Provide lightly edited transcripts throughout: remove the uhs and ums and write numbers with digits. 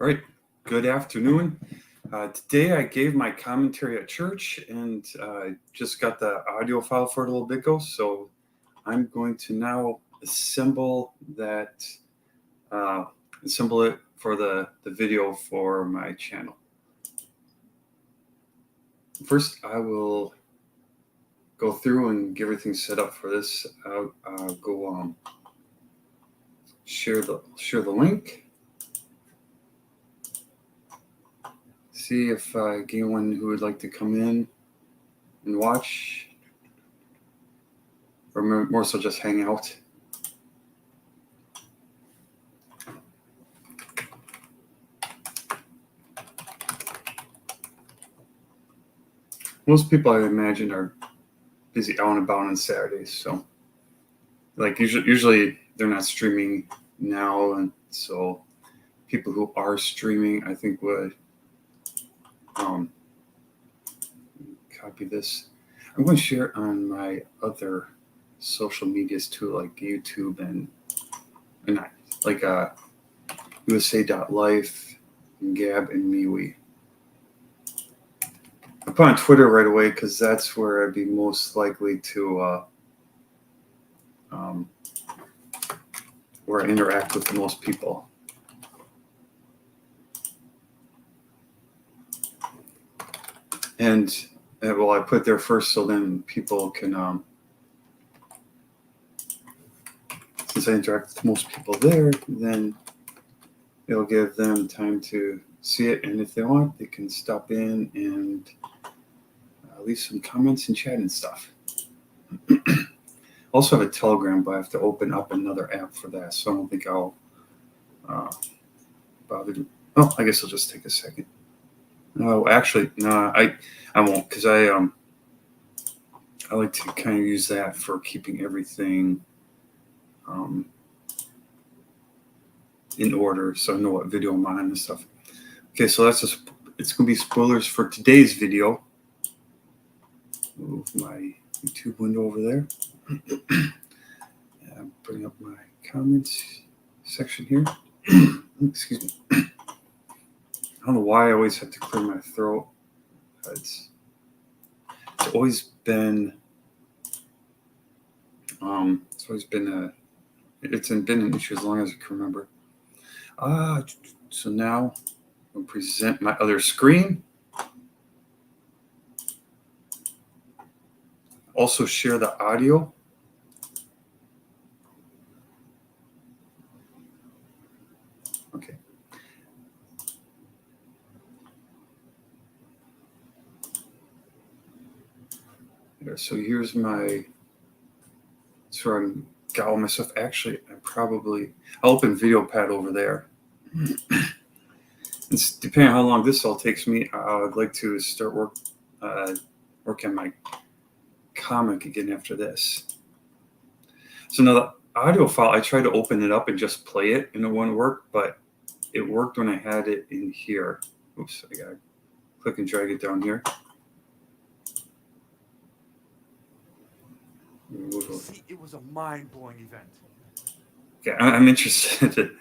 All right, good afternoon. Today I gave my commentary at church and just got the audio file for it a little bit ago. So I'm going to now assemble it for the video for my channel. First, I will go through and get everything set up for this. I'll go share the link. See if anyone who would like to come in and watch, or more so just hang out. Most people, I imagine, are busy out and about on Saturdays, so like usually they're not streaming now, and so people who are streaming, I think, would copy this. I'm going to share on my other social medias too, like YouTube and like USA.life and Gab and MeWe. I put on Twitter right away because that's where I'd be most likely to where I interact with the most people. And well, I put it there first so then people can, since I interact with most people there, then it'll give them time to see it. And if they want, they can stop in and leave some comments and chat and stuff. Also have a Telegram, but I have to open up another app for that, so I don't think I'll bother to. Oh, I guess I'll just take a second. No, actually, no, I won't, because I like to kind of use that for keeping everything in order, so I know what video I'm on and stuff. Okay, so it's going to be spoilers for today's video. Move my YouTube window over there. Bring up my comments section here. Excuse me. I don't know why I always have to clear my throat. It's always been an issue as long as I can remember. So now I'll present my other screen. Also share the audio. Okay. There, so here's my, so I'm got all my stuff. Actually, I'll open VideoPad over there. It's depending on how long this all takes me, I'd like to start work on my comic again after this. So now the audio file, I tried to open it up and just play it, and it wouldn't work, but it worked when I had it in here. Oops, I gotta click and drag it down here. See, it was a mind-blowing event. Okay, I'm interested to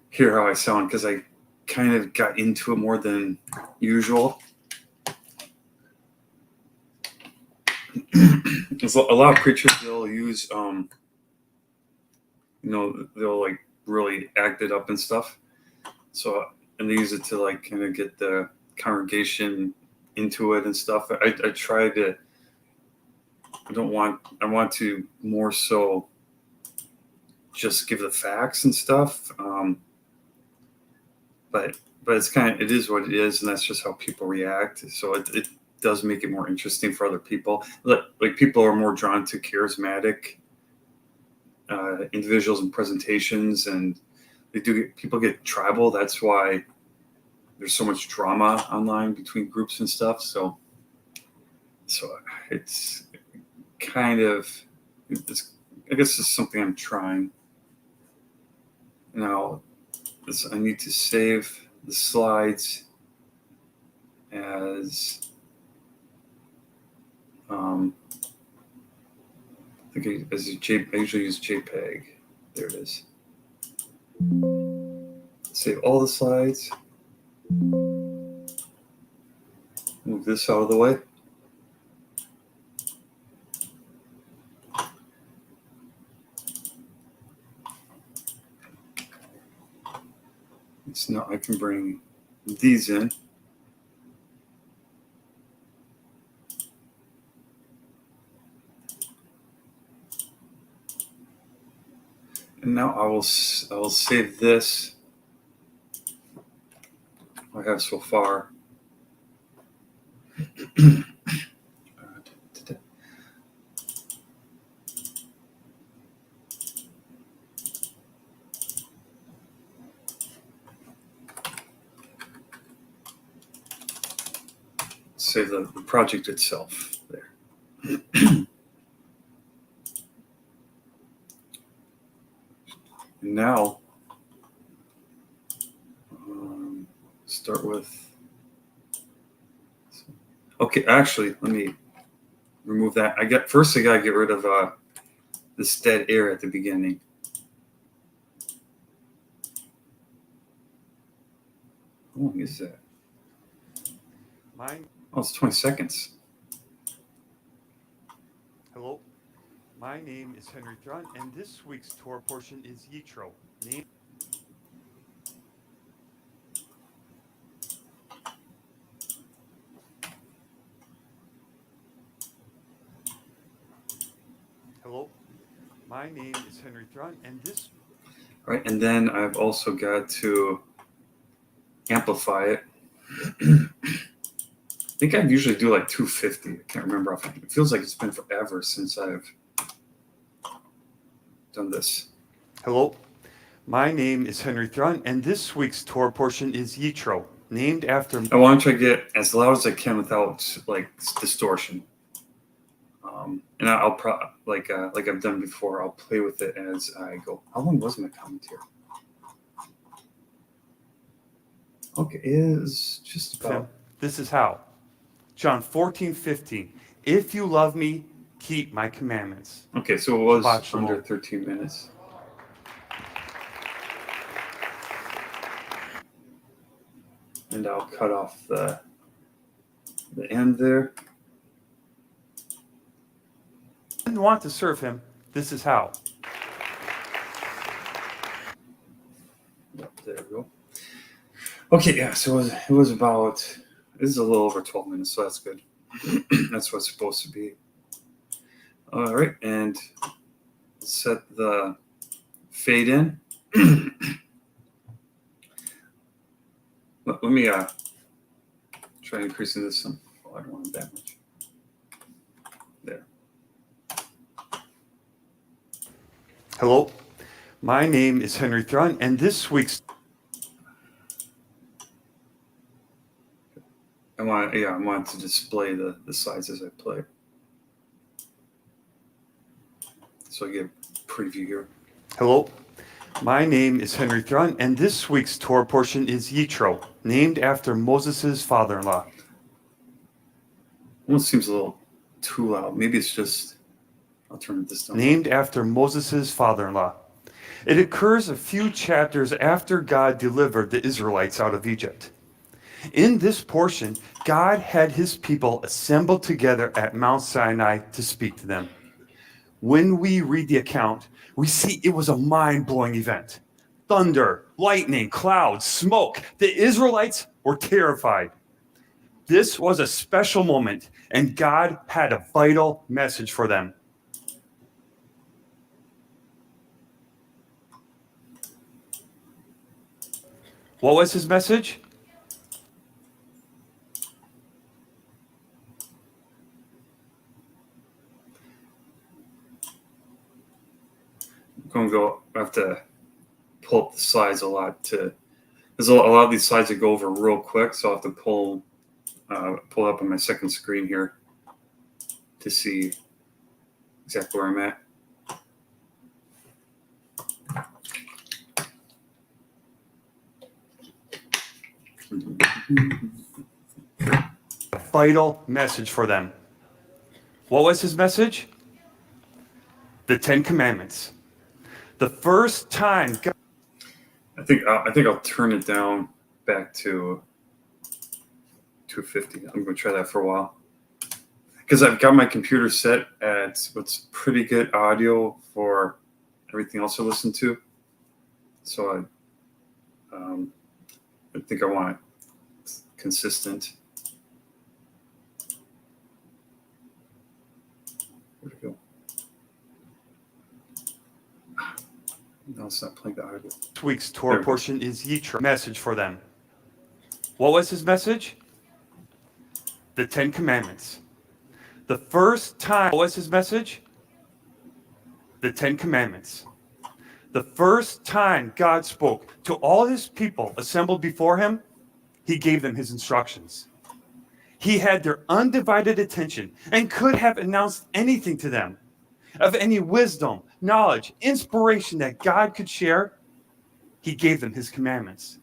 hear how I sound because I kind of got into it more than usual. There's a lot of preachers, they'll use, they'll like really act it up and stuff. So, and they use it to like kind of get the congregation into it and stuff. I try to, I want to more so just give the facts and stuff. But it is what it is, and that's just how people react. So it does make it more interesting for other people. Like people are more drawn to charismatic individuals and presentations, and people get tribal. That's why there's so much drama online between groups and stuff. So it's kind of, I guess it's something I'm trying. Now, I need to save the slides as I usually use JPEG. There it is. Save all the slides. Move this out of the way. So now I can bring these in. And now I will save this I have so far. Save the project itself there. And now, start with. Okay, actually, let me remove that. I gotta get rid of this dead air at the beginning. How long is that? Oh, it's 20 seconds. Hello, my name is Henry Thron, and this week's Torah portion is Yitro. Hello, my name is Henry Thron, and this. All right, and then I've also got to amplify it. I think I usually do like 250. I can't remember. It feels like it's been forever since I've done this. Hello, my name is Henry Thron, and this week's Torah portion is Yitro, named after. I want to try to get as loud as I can without like distortion. And I'll like I've done before. I'll play with it as I go. How long was my commentary? Okay, is just about. This is how. John 14:15. If you love me, keep my commandments. Okay, so it was under 13 minutes. And I'll cut off the end there. And want to serve him. This is how. Yep, there we go. Okay, yeah, so it was about, this is a little over 12 minutes, so that's good. That's what it's supposed to be. All right, and set the fade in. Let me try increasing this some. Oh, I don't want it that much. There. Hello, my name is Henry Thron, and this week's. I want to display the slides as I play. So I get a preview here. Hello, my name is Henry Thron, and this week's Torah portion is Yitro, named after Moses' father-in-law. Almost seems a little too loud. Maybe it's just, I'll turn this down. Named after Moses' father-in-law. It occurs a few chapters after God delivered the Israelites out of Egypt. In this portion, God had his people assembled together at Mount Sinai to speak to them. When we read the account, we see it was a mind-blowing event. Thunder, lightning, clouds, smoke. The Israelites were terrified. This was a special moment, and God had a vital message for them. What was his message? I have to pull up the slides a lot there's a lot of these slides that go over real quick, so I'll have to pull up on my second screen here to see exactly where I'm at. A vital message for them. What was his message? The 10 Commandments. The first time God... I think I'll turn it down back to 250. I'm going to try that for a while. Because I've got my computer set at what's pretty good audio for everything else I listen to. So I think I want it consistent. Where'd it go? No, it's not playing the audio. This week's Torah portion is Yitro. Message for them. What was his message? The 10 Commandments. The first time, what was his message? The 10 Commandments. The first time God spoke to all his people assembled before him, he gave them his instructions. He had their undivided attention and could have announced anything to them of any wisdom, knowledge, inspiration that God could share. He gave them his commandments.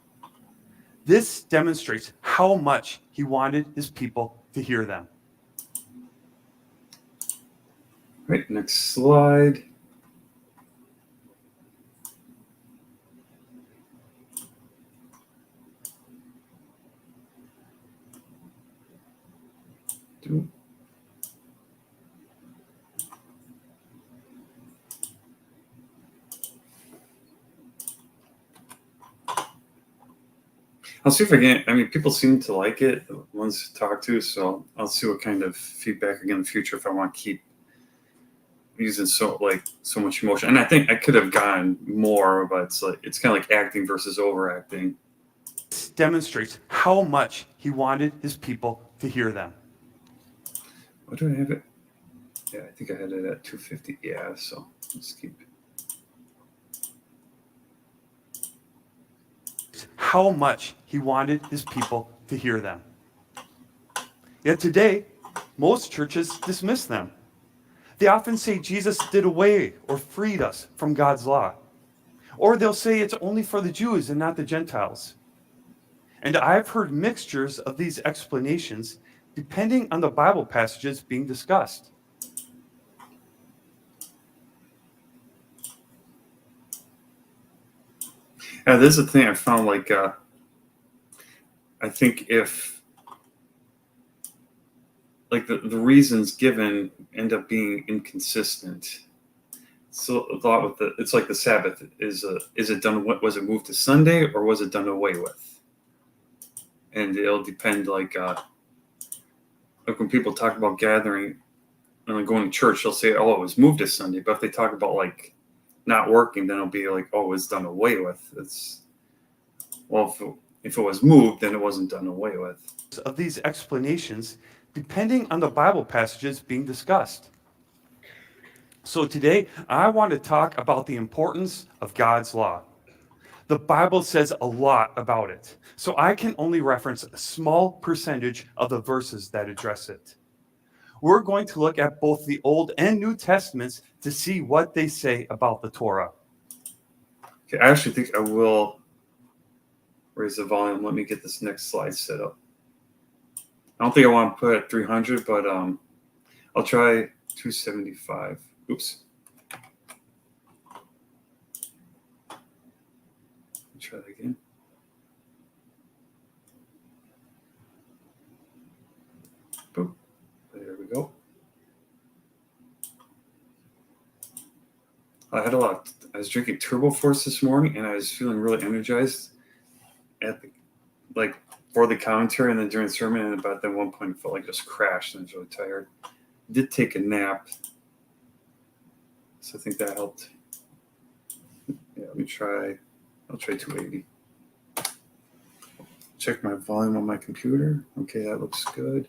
This demonstrates how much he wanted his people to hear them. Right, next slide. I'll see if I can. I mean, people seem to like it, the ones to talk to, so I'll see what kind of feedback I get in the future if I want to keep using so much emotion. And I think I could have gone more, but it's kind of like acting versus overacting. This demonstrates how much he wanted his people to hear them. What do I have it? Yeah, I think I had it at 250. Yeah, so let's keep. How much he wanted his people to hear them. Yet today, most churches dismiss them. They often say Jesus did away or freed us from God's law. Or they'll say it's only for the Jews and not the Gentiles. And I've heard mixtures of these explanations depending on the Bible passages being discussed. Yeah, this is the thing I found, I think if the reasons given end up being inconsistent. So a lot with it's like the Sabbath is it done? What was it moved to Sunday or was it done away with? And it'll depend like when people talk about gathering and going to church, they'll say, "Oh, it was moved to Sunday." But if they talk about not working, then it'll be like, "Oh, it's done away with." It's if it was moved, then it wasn't done away with. Of these explanations, depending on the Bible passages being discussed. So today, I want to talk about the importance of God's law. The Bible says a lot about it, so I can only reference a small percentage of the verses that address it. We're going to look at both the Old and New Testaments to see what they say about the Torah. Okay, I actually think I will raise the volume. Let me get this next slide set up. I don't think I want to put it at 300, but I'll try 275. Oops. Try that again. Boom. There we go. I was drinking Turbo Force this morning, and I was feeling really energized for the commentary, and then during the sermon, and about that one point, I felt like I just crashed and I was really tired. Did take a nap, so I think that helped. Yeah, I'll try 280. Check my volume on my computer. Okay, that looks good.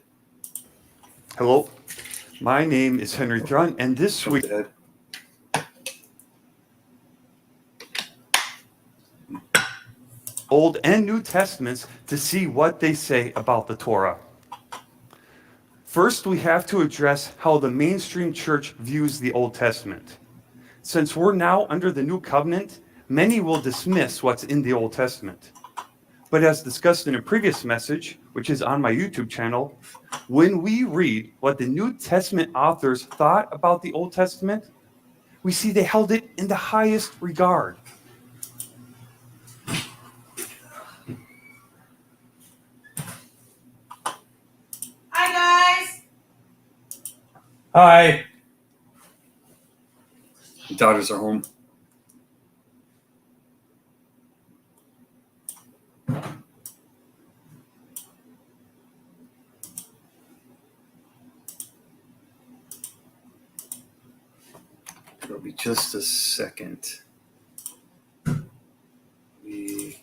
Hello, my name is Henry Thrun, and this week, Old and New Testaments to see what they say about the Torah. First, we have to address how the mainstream church views the Old Testament. Since we're now under the New Covenant, many will dismiss what's in the Old Testament. But as discussed in a previous message, which is on my YouTube channel, when we read what the New Testament authors thought about the Old Testament, we see they held it in the highest regard. Hi. The daughters are home. It'll be just a second. We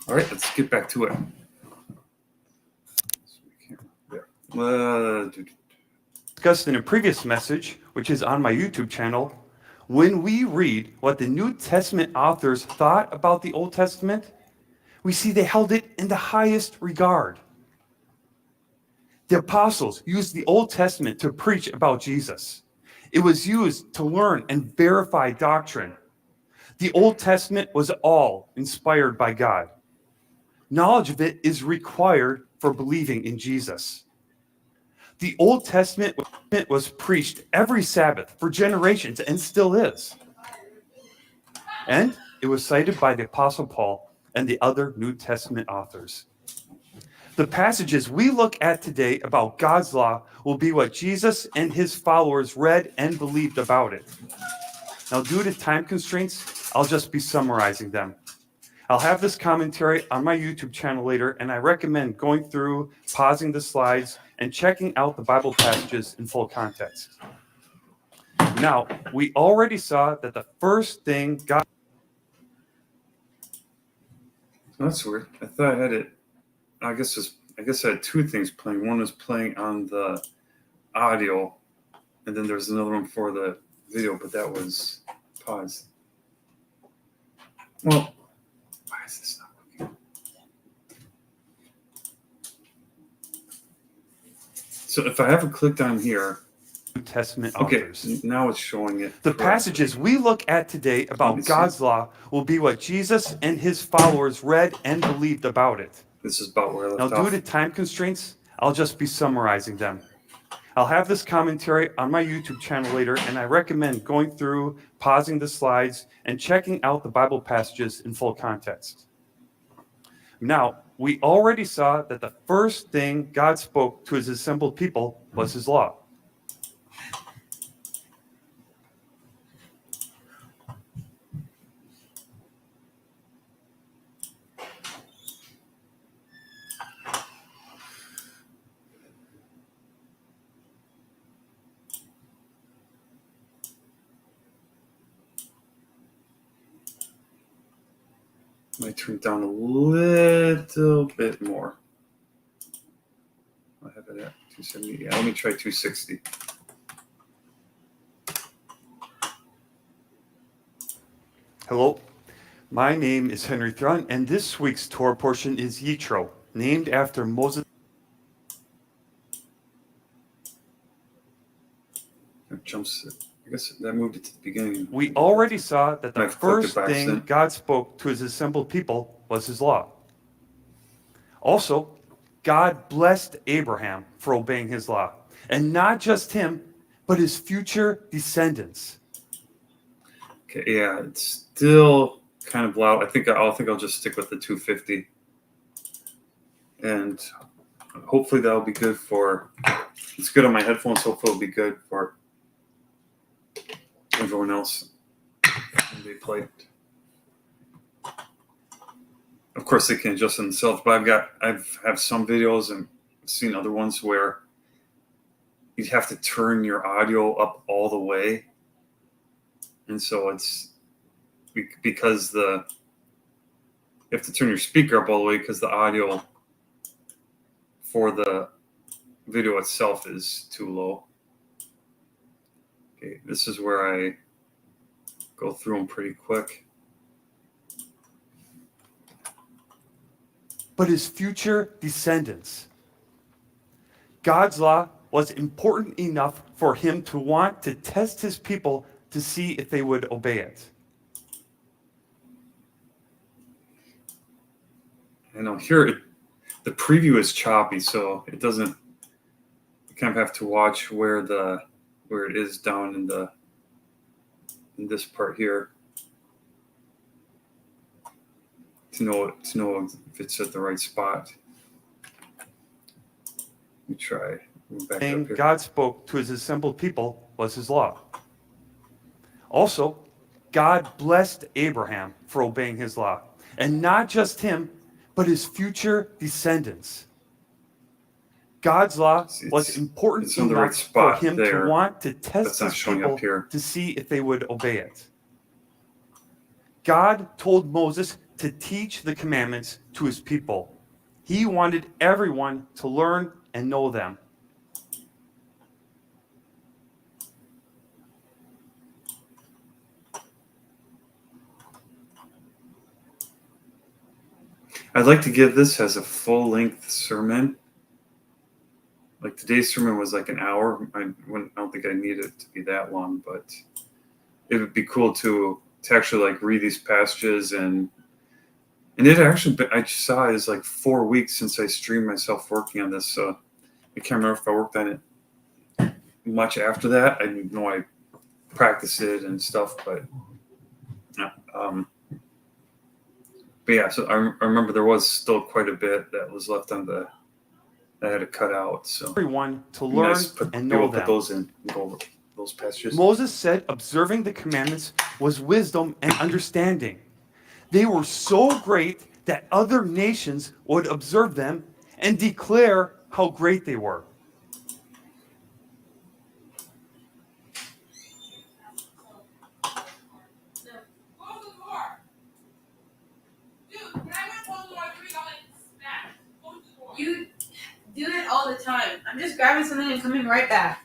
all right. Let's get back to it. Discussed in a previous message, which is on my YouTube channel, when we read what the New Testament authors thought about the Old Testament, we see they held it in the highest regard. The apostles used the Old Testament to preach about Jesus. It was used to learn and verify doctrine. The Old Testament was all inspired by God. Knowledge of it is required for believing in Jesus. The Old Testament was preached every Sabbath for generations and still is. And it was cited by the Apostle Paul and the other New Testament authors. The passages we look at today about God's law will be what Jesus and his followers read and believed about it. Now, due to time constraints, I'll just be summarizing them. I'll have this commentary on my YouTube channel later, and I recommend going through, pausing the slides, and checking out the Bible passages in full context. Now, we already saw that the first thing God... That's weird. I thought I had it. I guess I had two things playing. One was playing on the audio, and then there's another one for the video, but that was paused. Well, why is this not working? So if I haven't clicked on here, New Testament okay, authors. now it's showing it. The correctly. passages we look at today about God's law will be what Jesus and his followers read and believed about it. This is about where I Now, left due off. to time constraints, I'll just be summarizing them. I'll have this commentary on my YouTube channel later, and I recommend going through, pausing the slides, and checking out the Bible passages in full context. Now, we already saw that the first thing God spoke to his assembled people was his law. Might turn it down a little bit more. I have it at 270. Yeah, let me try 260. Hello, my name is Henry Thrun, and this week's Torah portion is Yitro, named after Moses. It jumps. I guess that moved it to the beginning. We already saw that the I've clicked it first by thing accident. God spoke to his assembled people was his law. Also, God blessed Abraham for obeying his law, and not just him, but his future descendants. Okay, yeah, it's still kind of loud. I think I'll just stick with the 250, and hopefully that'll be good for. It's good on my headphones. Hopefully it'll be good for everyone else when they play it. Of course, they can adjust themselves, but I've have some videos and seen other ones where you have to turn your audio up all the way, and so it's because you have to turn your speaker up all the way because the audio for the video itself is too low. Okay, this is where I go through them pretty quick. But his future descendants. God's law was important enough for him to want to test his people to see if they would obey it. I know here the preview is choppy, so it doesn't. You kind of have to watch where it is down in this part here to know if it's at the right spot. Let me try. Back up Thing here. God spoke to his assembled people was his law. Also, God blessed Abraham for obeying his law, and not just him, but his future descendants. God's law was important it's on the right enough for spot him there. to want to That's test not his showing people up here. to see if they would obey it. God told Moses to teach the commandments to his people. He wanted everyone to learn and know them. I'd like to give this as a full-length sermon. Like today's sermon was like an hour. I don't think I need it to be that long, but it would be cool to actually like read these passages and it actually I saw it is like 4 weeks since I streamed myself working on this. So I can't remember if I worked on it much after that. I know I practiced it and stuff, but yeah. So I remember there was still quite a bit that was left on that I had to cut out. So Everyone to learn and know them. Put those in and go over those passages. Moses said observing the commandments was wisdom and understanding. They were so great that other nations would observe them and declare how great they were. You do it all the time. I'm just grabbing something and coming right back.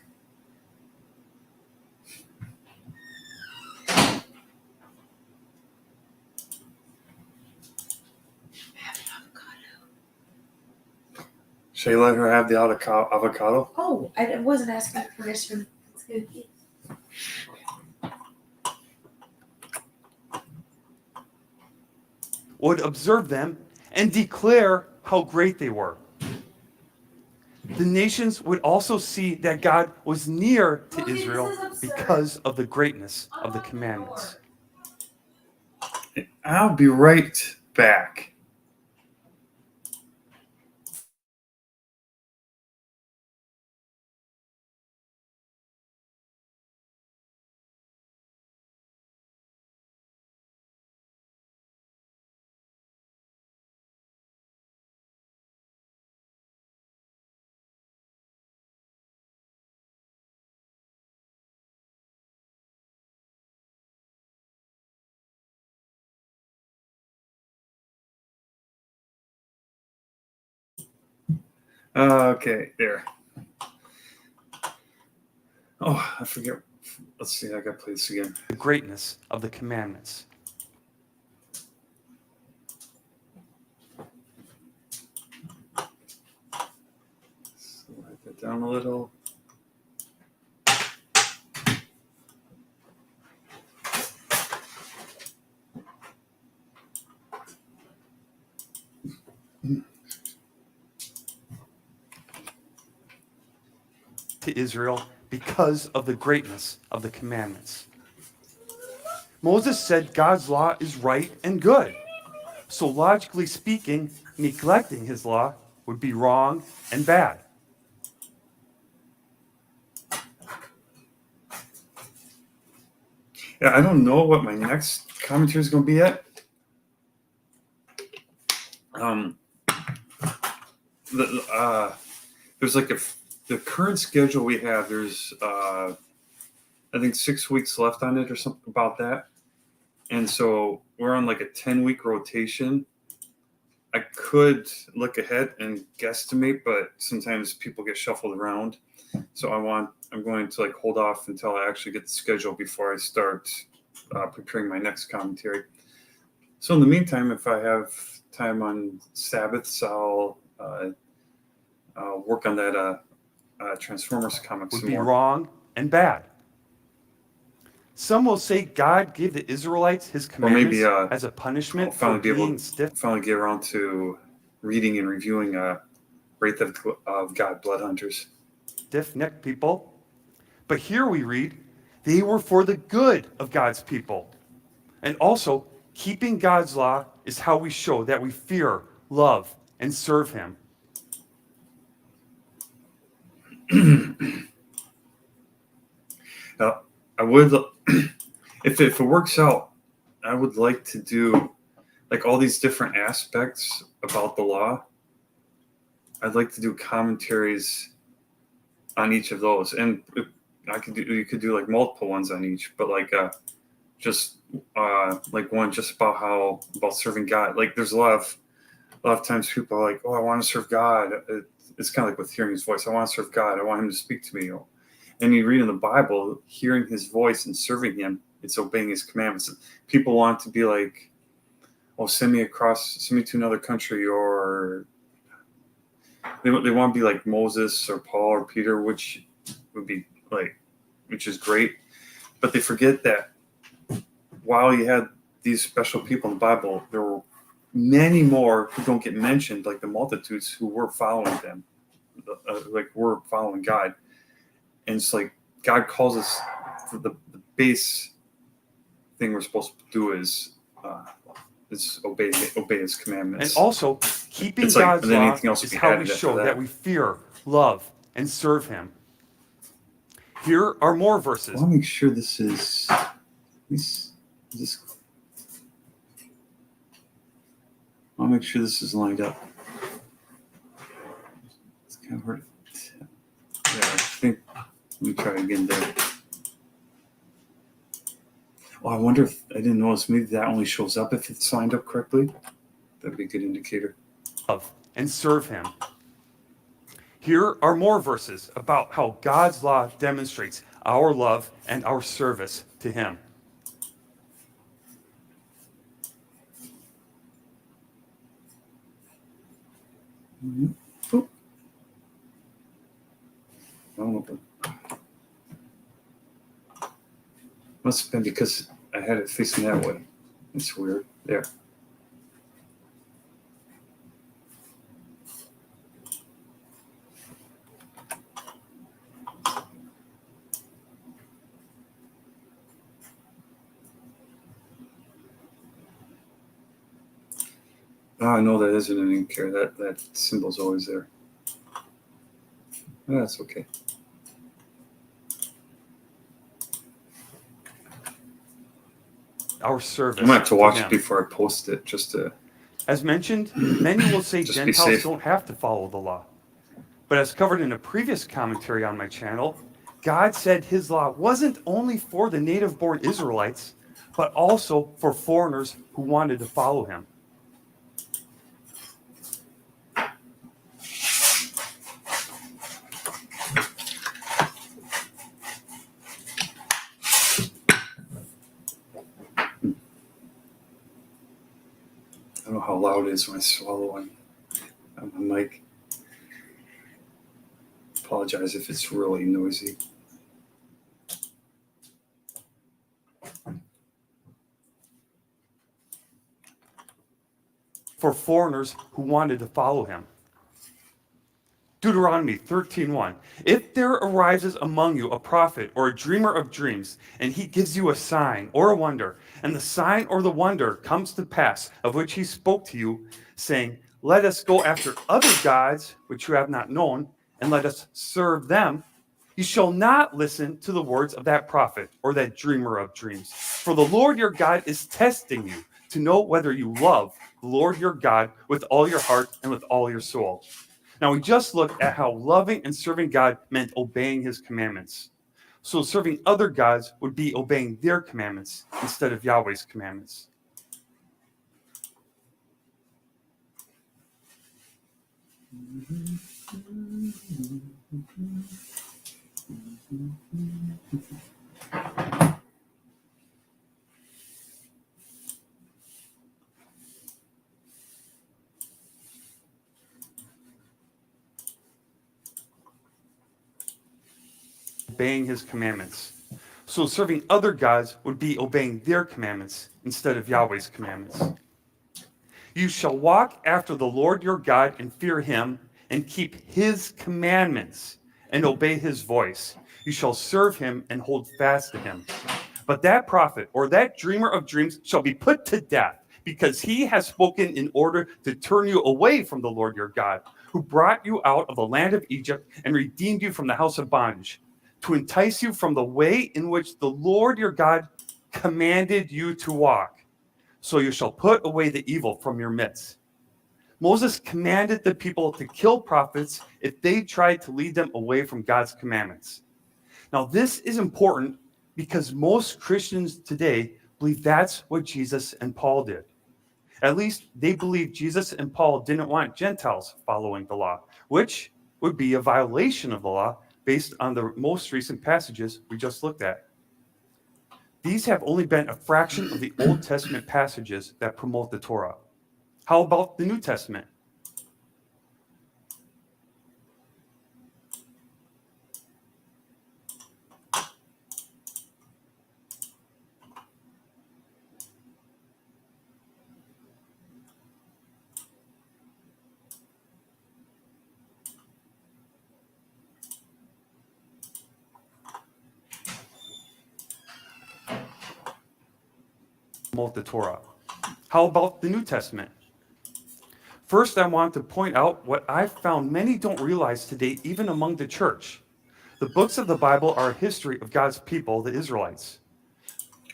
Should I let her have the avocado? Oh, I wasn't asking for permission. It's good. Would observe them and declare how great they were. The nations would also see that God was near to Israel because of the greatness of the commandments. I'll be right back. Okay, there. Oh, I forget. Let's see. I got to play this again. The greatness of the commandments. So write that down a little. To Israel because of the greatness of the commandments. Moses said God's law is right and good. So logically speaking, neglecting his law would be wrong and bad. Yeah, I don't know what my next commentary is going to be yet. There's like the current schedule we have. There's I think 6 weeks left on it or something about that, and so we're on like a 10-week rotation. I could look ahead and guesstimate, but sometimes people get shuffled around. So I'm going to like hold off until I actually get the schedule before I start preparing my next commentary. So in the meantime, if I have time on Sabbaths, I'll work on that Transformers comic Would some be more. wrong and bad. Some will say God gave the Israelites his commandments maybe, as a punishment I'll finally for be able being stiff. Finally get around to reading and reviewing Wraith of God Blood Hunters. Stiff-necked people. But here we read, they were for the good of God's people. And also, keeping God's law is how we show that we fear, love, and serve him. I would, if it works out, I would like to do like all these different aspects about the law. I'd like to do commentaries on each of those, and you could do like multiple ones on each, but like just like one just about serving God. Like there's a lot of times people are like, oh, I want to serve God. It's kind of like with hearing his voice. I want to serve God. I want him to speak to me. And you read in the Bible, hearing his voice and serving him, it's obeying his commandments. People want to be like, oh, send me to another country, or they want to be like Moses or Paul or Peter, which is great. But they forget that while you had these special people in the Bible, there were many more who don't get mentioned, like the multitudes who were following them, were following God. And it's like God calls us, the base thing we're supposed to do is obey his commandments. And also, keeping It's like, God's and then law anything else is would be how we added after show that. that we fear, love, and serve him. Here are more verses. I want to make sure this is lined up. It's kind of hard. Yeah, I think. Let me try again there. Oh, I wonder if I didn't notice. Maybe that only shows up if it's lined up correctly. That'd be a good indicator. Love and serve him. Here are more verses about how God's law demonstrates our love and our service to him. Mm-hmm. Oh. I don't know. Must have been because I had it facing that way. It's weird. There. Oh, no, that isn't an ink here. That symbol's always there. That's okay. Our service. I'm gonna have to watch him. it before I post it, just to. As mentioned, many will say Just be Gentiles safe. don't have to follow the law. But as covered in a previous commentary on my channel, God said his law wasn't only for the native-born Israelites, but also for foreigners who wanted to follow him. how loud it is when I swallow on my mic. Apologize if it's really noisy. For foreigners who wanted to follow him. Deuteronomy 13:1. If there arises among you a prophet or a dreamer of dreams, and he gives you a sign or a wonder, and the sign or the wonder comes to pass of which he spoke to you, saying, let us go after other gods which you have not known, and let us serve them, you shall not listen to the words of that prophet or that dreamer of dreams. For the Lord your God is testing you to know whether you love the Lord your God with all your heart and with all your soul. Now, we just looked at how loving and serving God meant obeying his commandments. So serving other gods would be obeying their commandments instead of Yahweh's commandments. Obeying his commandments. So serving other gods would be obeying their commandments instead of Yahweh's commandments. You shall walk after the Lord your God and fear him and keep his commandments and obey his voice. You shall serve him and hold fast to him. But that prophet or that dreamer of dreams shall be put to death, because he has spoken in order to turn you away from the Lord your God, who brought you out of the land of Egypt and redeemed you from the house of bondage, to entice you from the way in which the Lord your God commanded you to walk. So you shall put away the evil from your midst. Moses commanded the people to kill prophets if they tried to lead them away from God's commandments. Now, this is important because most Christians today believe that's what Jesus and Paul did. At least they believe Jesus and Paul didn't want Gentiles following the law, which would be a violation of the law based on the most recent passages we just looked at. These have only been a fraction of the Old Testament passages that promote the Torah. How about the New Testament? Promote the Torah. How about the New Testament? First, I want to point out what I've found many don't realize today, even among the church. The books of the Bible are a history of God's people, the Israelites.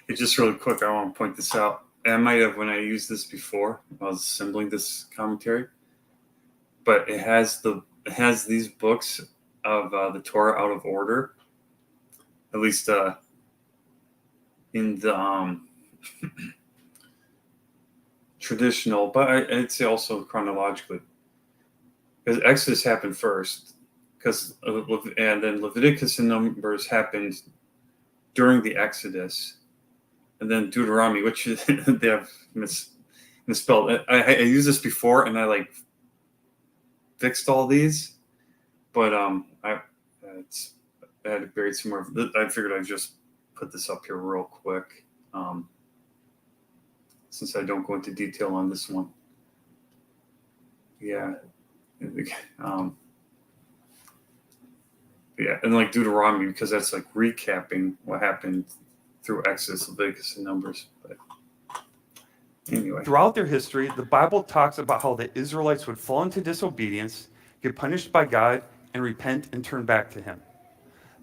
Hey, just really quick, I want to point this out. I might have when I used this before, I was assembling this commentary, but it has these books of the Torah out of order, at least in the traditional, but I'd say also chronologically, because Exodus happened first, and then Leviticus and Numbers happened during the Exodus, and then Deuteronomy, which they have misspelled. I used this before, and I fixed all these, but I had it buried somewhere. I figured I'd just put this up here real quick, since I don't go into detail on this one. Yeah. Yeah, and like Deuteronomy, because that's like recapping what happened through Exodus, Leviticus, and Numbers. But anyway. Throughout their history, the Bible talks about how the Israelites would fall into disobedience, get punished by God, and repent and turn back to him.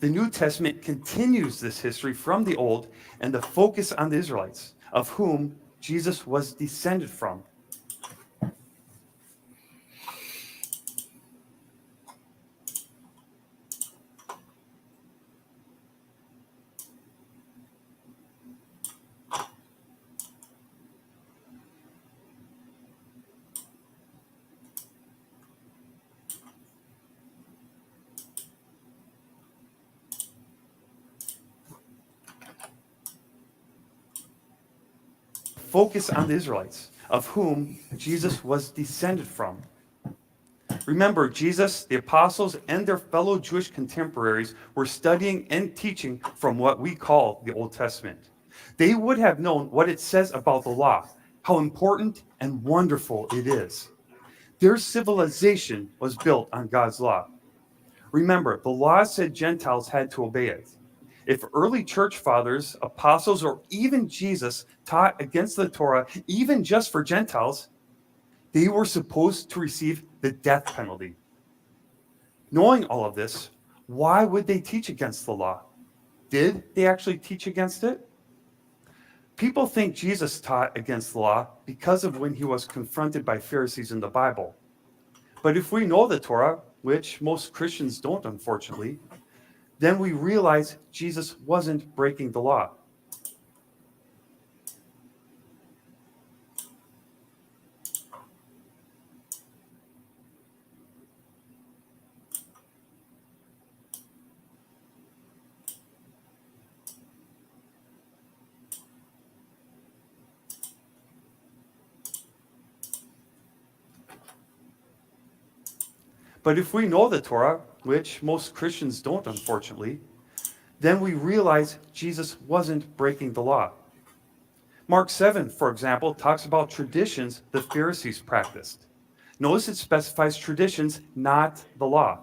The New Testament continues this history from the Old and the focus on the Israelites, of whom Jesus was descended from. Focus on the Israelites, of whom Jesus was descended from. Remember, Jesus, the apostles, and their fellow Jewish contemporaries were studying and teaching from what we call the Old Testament. They would have known what it says about the law, how important and wonderful it is. Their civilization was built on God's law. Remember, the law said Gentiles had to obey it. If early church fathers, apostles, or even Jesus taught against the Torah, even just for Gentiles, they were supposed to receive the death penalty. Knowing all of this, why would they teach against the law? Did they actually teach against it? People think Jesus taught against the law because of when he was confronted by Pharisees in the Bible. But if we know the Torah, which most Christians don't, unfortunately, then we realize Jesus wasn't breaking the law. But if we know the Torah, which most Christians don't, unfortunately, then we realize Jesus wasn't breaking the law. Mark 7, for example, talks about traditions the Pharisees practiced. Notice it specifies traditions, not the law.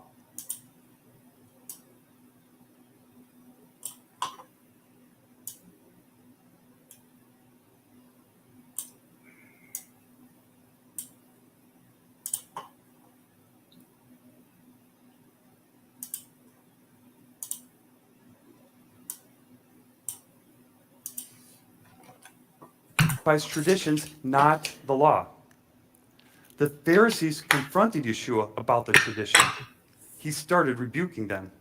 Traditions, not the law. The Pharisees confronted Yeshua about the tradition. He started rebuking them.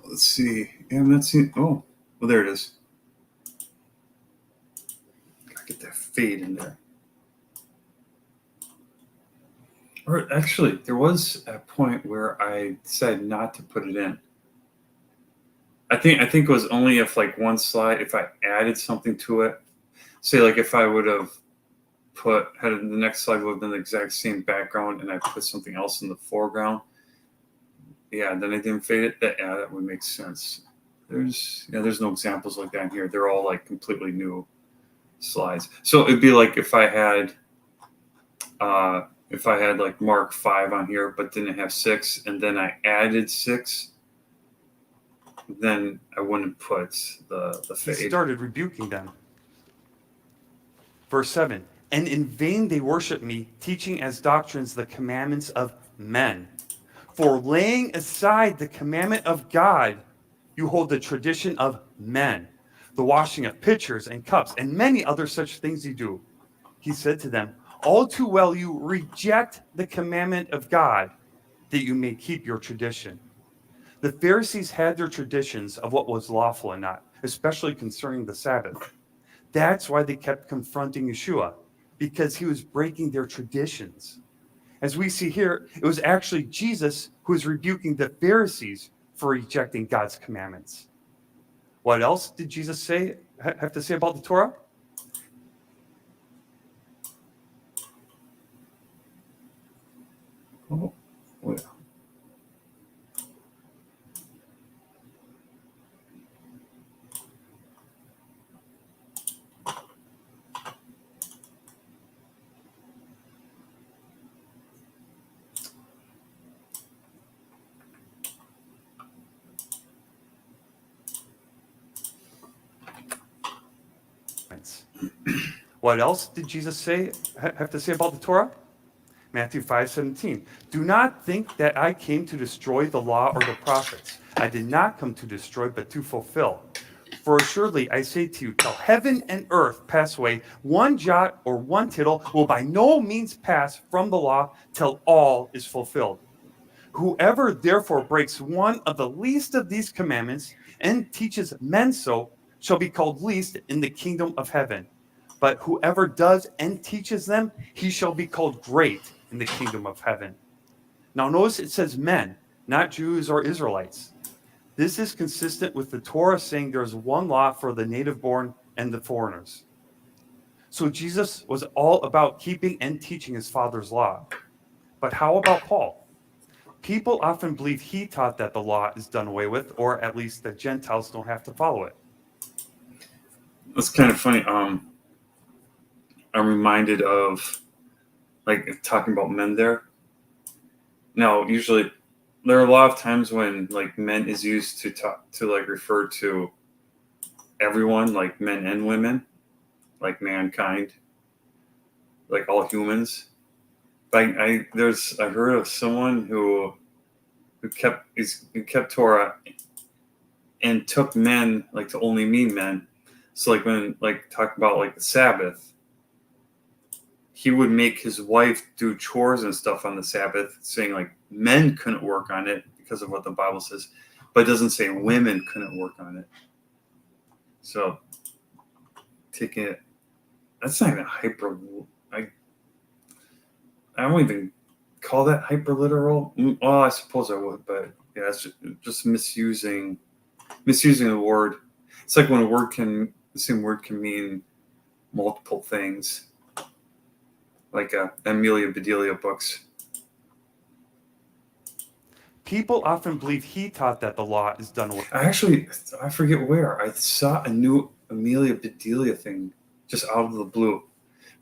Let's see. Yeah, I'm not seeing. Oh, well, there it is. Gotta get that fade in there. Or actually, there was a point where I decided not to put it in. I think it was only if like one slide, if I added something to it, say like if I would have had the next slide would have been the exact same background and I put something else in the foreground. Yeah, then I didn't fade it. That would make sense. There's no examples like that in here. They're all like completely new slides. So it'd be like if I had like Mark 5 on here, but didn't have 6, and then I added 6, then I wouldn't put the fade. He started rebuking them. Verse 7, and in vain they worship me, teaching as doctrines the commandments of men. For laying aside the commandment of God, you hold the tradition of men, the washing of pitchers and cups, and many other such things you do. He said to them, all too well you reject the commandment of God, that you may keep your tradition. The Pharisees had their traditions of what was lawful and not, especially concerning the Sabbath. That's why they kept confronting Yeshua, because he was breaking their traditions. As we see here, it was actually Jesus who was rebuking the Pharisees for rejecting God's commandments. What else did Jesus have to say about the Torah? Oh, yeah. What else did Jesus have to say about the Torah? Matthew 5:17. Do not think that I came to destroy the law or the prophets. I did not come to destroy, but to fulfill. For assuredly I say to you, till heaven and earth pass away, one jot or one tittle will by no means pass from the law till all is fulfilled. Whoever therefore breaks one of the least of these commandments and teaches men so shall be called least in the kingdom of heaven. But whoever does and teaches them, he shall be called great in the kingdom of heaven. Now notice it says men, not Jews or Israelites. This is consistent with the Torah saying there is one law for the native born and the foreigners. So Jesus was all about keeping and teaching his Father's law. But how about Paul? People often believe he taught that the law is done away with, or at least that Gentiles don't have to follow it. It's kind of funny. I'm reminded of like talking about men there. Now, usually there are a lot of times when like men is used to talk to like refer to everyone, like men and women, like mankind, like all humans. Like I heard of someone who kept Torah and took men like to only mean men. So like when like talk about like the Sabbath, he would make his wife do chores and stuff on the Sabbath, saying like men couldn't work on it because of what the Bible says, but it doesn't say women couldn't work on it. So taking it, that's not even I don't even call that hyper literal. Well, I suppose I would, but yeah, it's just misusing the word. It's like when the same word can mean multiple things, like Amelia Bedelia books. People often believe he taught that the law is done away. I forget where I saw a new Amelia Bedelia thing just out of the blue.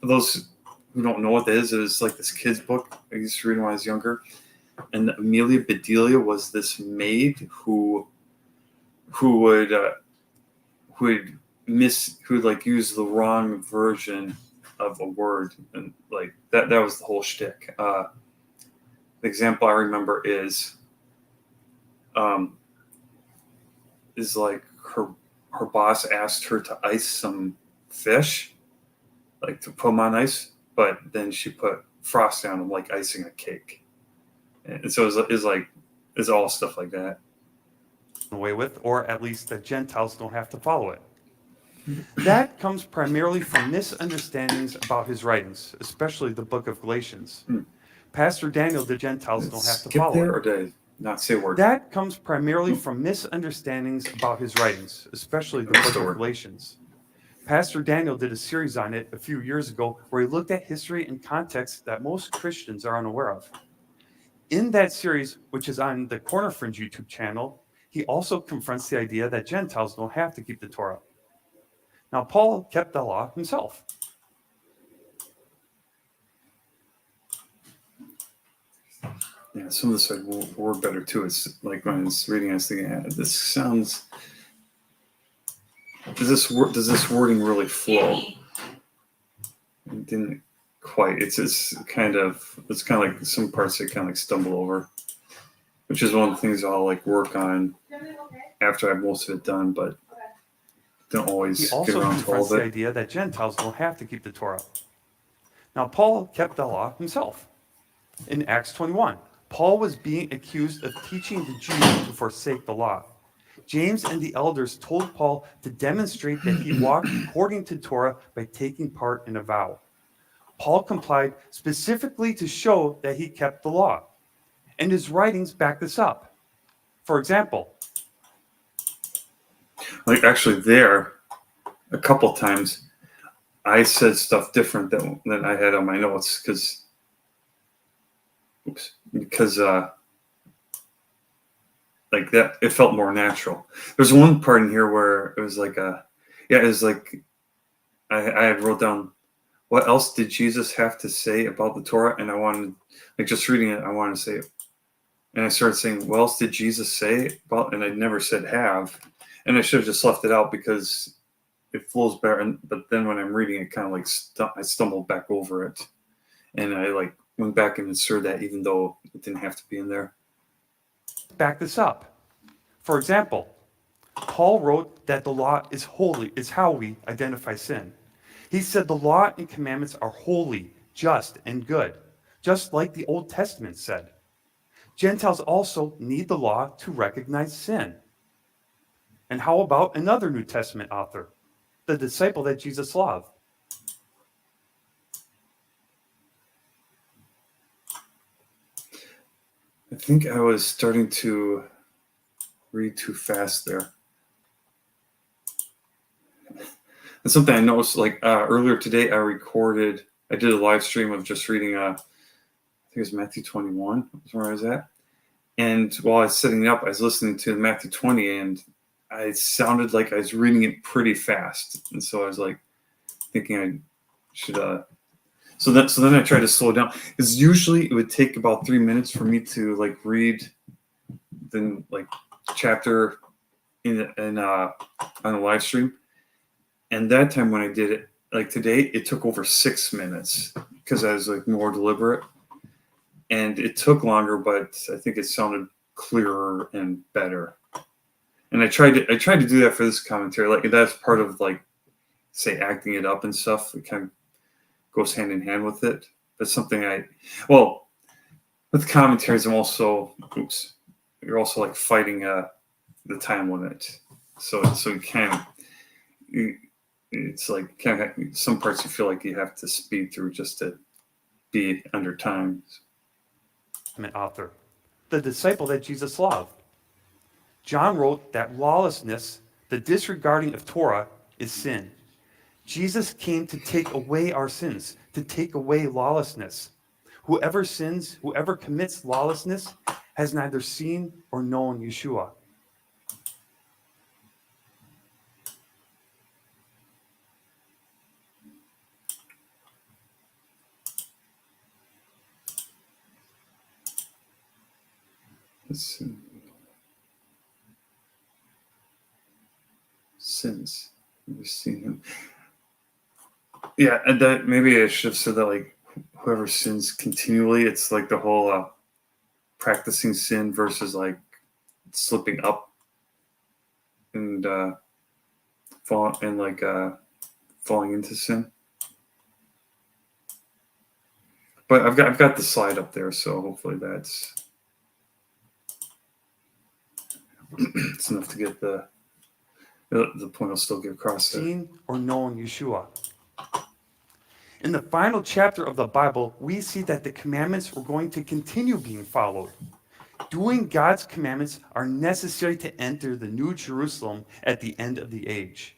For those who don't know what that is, it's like this kid's book I used to read when I was younger. And Amelia Bedelia was this maid who would like use the wrong version of a word, and like that was the whole shtick. The example I remember is like her boss asked her to ice some fish, like to put them on ice, but then she put frosting on them like icing a cake. And so it's all stuff like that. Away with, or at least that Gentiles don't have to follow it. That comes primarily from misunderstandings about his writings, especially the book of Galatians. Pastor Daniel, the Gentiles don't have to follow there, it. or did I not say a word? That comes primarily from misunderstandings about his writings, especially the book of Galatians. Pastor Daniel did a series on it a few years ago where he looked at history and context that most Christians are unaware of. In that series, which is on the Corner Fringe YouTube channel, he also confronts the idea that Gentiles don't have to keep the Torah. Now, Paul kept the law himself. Yeah, some of this would work better too. It's like when I was reading, I was thinking, does this wording really flow? It didn't quite. It's kind of like some parts that kind of like stumble over, which is one of the things I'll like work on after I have most of it done, but don't always He get also around to all confronts of the it. idea that Gentiles don't have to keep the Torah. Now, Paul kept the law himself. In Acts 21, Paul was being accused of teaching the Jews to forsake the law. James and the elders told Paul to demonstrate that he walked according to Torah by taking part in a vow. Paul complied specifically to show that he kept the law, and his writings back this up. For example, Like actually there, a couple times, I said stuff different than I had on my notes because like that it felt more natural. There's one part in here where it was like I had wrote down, what else did Jesus have to say about the Torah? And I wanted, like just reading it, I wanted to say it. And I started saying, what else did Jesus say about, and I never said have. And I should have just left it out because it flows better. But then when I'm reading it, kind of like I stumbled back over it. And I like went back and inserted that even though it didn't have to be in there. back this up. For example, Paul wrote that the law is holy, is how we identify sin. He said the law and commandments are holy, just, and good, just like the Old Testament said. Gentiles also need the law to recognize sin. And how about another New Testament author, the disciple that Jesus loved? think I was starting to read too fast there. And something I noticed, like earlier today, I did a live stream of just reading, I think it was Matthew 21, was where I was at. And while I was setting it up, I was listening to Matthew 20, and I sounded like I was reading it pretty fast. And so I was like thinking I should, so then I tried to slow down, because usually it would take about 3 minutes for me to like read the like chapter on a live stream. And that time when I did it, like today, it took over 6 minutes because I was like more deliberate, and it took longer, but I think it sounded clearer and better. And I tried to do that for this commentary. Like that's part of like, say, acting it up and stuff. It kind of goes hand in hand with it. That's something with commentaries, you're also like fighting the time limit. So you can't. It's like kind of some parts you feel like you have to speed through just to be under time. Author, the disciple that Jesus loved. John wrote that lawlessness, the disregarding of Torah, is sin. Jesus came to take away our sins, to take away lawlessness. Whoever sins, whoever commits lawlessness, has neither seen or known Yeshua. Sins. We've seen him. Yeah, and that maybe I should have said that, like, whoever sins continually, it's like the whole practicing sin versus like slipping up and falling into sin. But I've got the slide up there, so hopefully that's it's enough to get the point will still get across there. Seen or known Yeshua. In the final chapter of the Bible, we see that the commandments were going to continue being followed. Doing God's commandments are necessary to enter the New Jerusalem at the end of the age.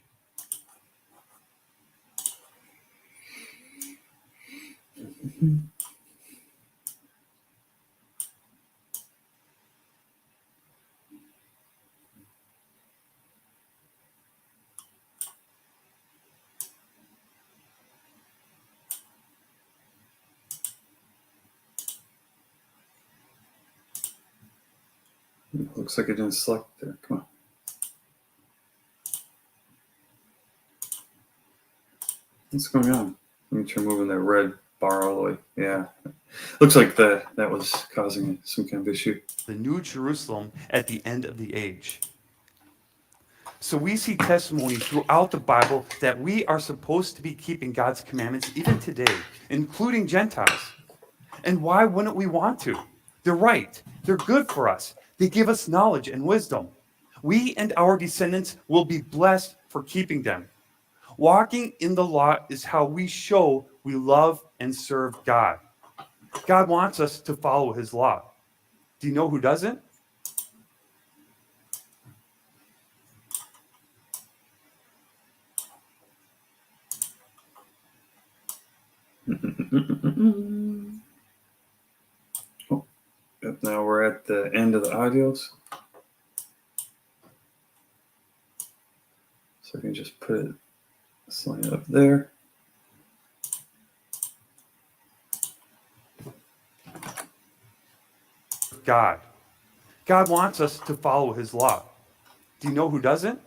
Looks like it didn't select there. Come on. What's going on? Let me try moving that red bar all the way. Yeah. Looks like that was causing some kind of issue. The New Jerusalem at the end of the age. So we see testimony throughout the Bible that we are supposed to be keeping God's commandments even today, including Gentiles. And why wouldn't we want to? They're right. They're good for us. They give us knowledge and wisdom. We and our descendants will be blessed for keeping them. Walking in the law is how we show we love and serve God. God wants us to follow his law. Do you know who doesn't? Now we're at the end of the audios. So I can just put it, slide it up there. God. God wants us to follow his law. Do you know who doesn't?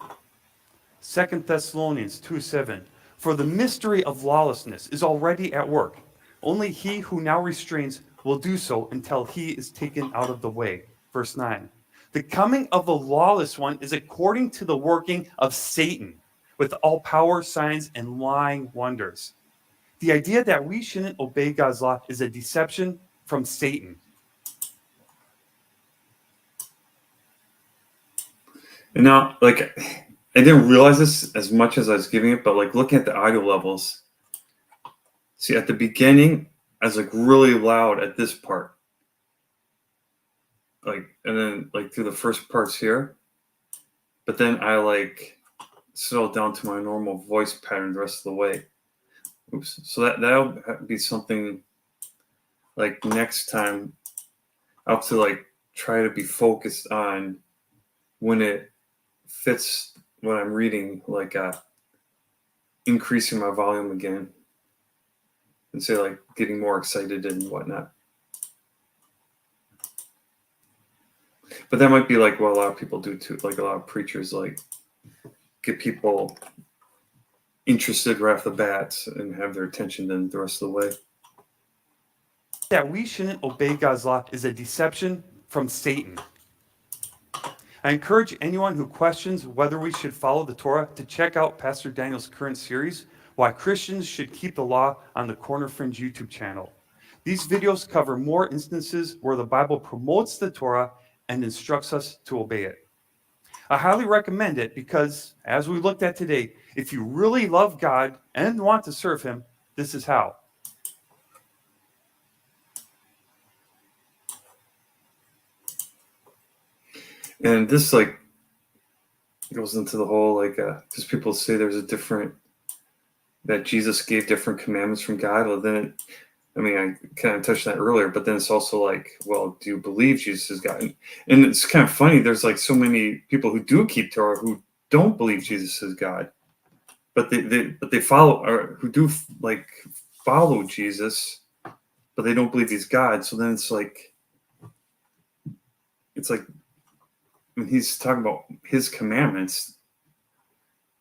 2 Thessalonians 2:7. For the mystery of lawlessness is already at work. Only he who now restrains will do so until he is taken out of the way. Verse 9. The coming of the lawless one is according to the working of Satan, with all power, signs, and lying wonders. The idea that we shouldn't obey God's law is a deception from Satan. And now, like, I didn't realize this as much as I was giving it, but like looking at the audio levels, see at the beginning, I was like really loud at this part. and then like through the first parts here, but then I like settle down to my normal voice pattern the rest of the way. Oops. So that'll be something like next time I'll have to like try to be focused on when it fits what I'm reading, like increasing my volume again and say like getting more excited and whatnot. But that might be like what a lot of people do too. Like a lot of preachers like get people interested right off the bat and have their attention then the rest of the way. That we shouldn't obey God's law is a deception from Satan. I encourage anyone who questions whether we should follow the Torah to check out Pastor Daniel's current series, Why Christians Should Keep the Law, on the Corner Fringe YouTube channel. These videos cover more instances where the Bible promotes the Torah and instructs us to obey it. I highly recommend it because, as we looked at today, if you really love God and want to serve Him, this is how. And this like goes into the whole like because people say there's a different that Jesus gave different commandments from God. Well, then I mean, I kind of touched on that earlier, but then it's also like, well, do you believe Jesus is God? And it's kind of funny. There's like so many people who do keep Torah who don't believe Jesus is God, but they follow, or who do like follow Jesus, but they don't believe he's God. So then it's like when he's talking about his commandments,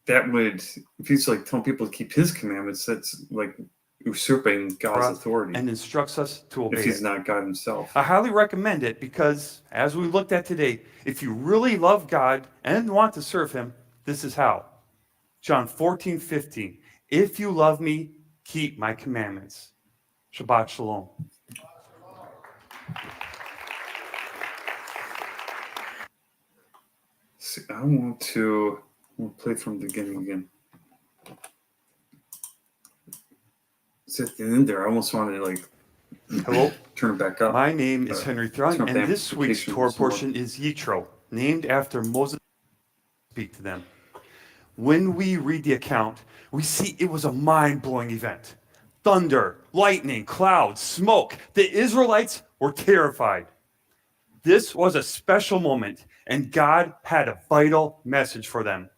that would, if he's like telling people to keep his commandments, that's like usurping God's authority and instructs us to obey if he's it. not God himself. I highly recommend it because, as we looked at today, if you really love God and want to serve Him, this is how. John 14:15. If you love me, keep my commandments. Shabbat shalom. See, I want to play from the beginning again. See, at the end there, I almost wanted to like Hello, turn it back up. my name is Henry Thrun, turn up and the this week's amplification Torah some more. portion is Yitro, named after Moses. Speak to them. When we read the account, we see it was a mind-blowing event. Thunder, lightning, clouds, smoke. The Israelites were terrified. This was a special moment, and God had a vital message for them.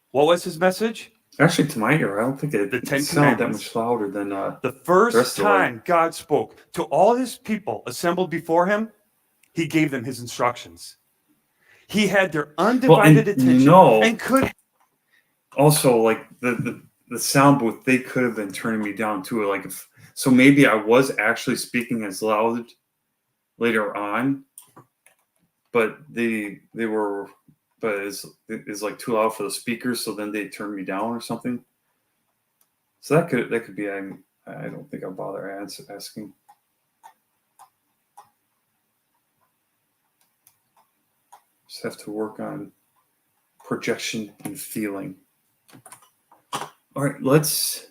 What was his message? Actually, to my ear, I don't think it The Ten sounded that Commandments. much louder than The the first rest of the way. time God spoke to all his people assembled before him, he gave them his instructions. He had their undivided attention and could also like the sound booth, they could have been turning me down too. Like if so, maybe I was actually speaking as loud later on, but they were, but it's like too loud for the speakers, so then they turned me down or something. So that could be. I don't think I'll bother asking. Just have to work on projection and feeling. All right, let's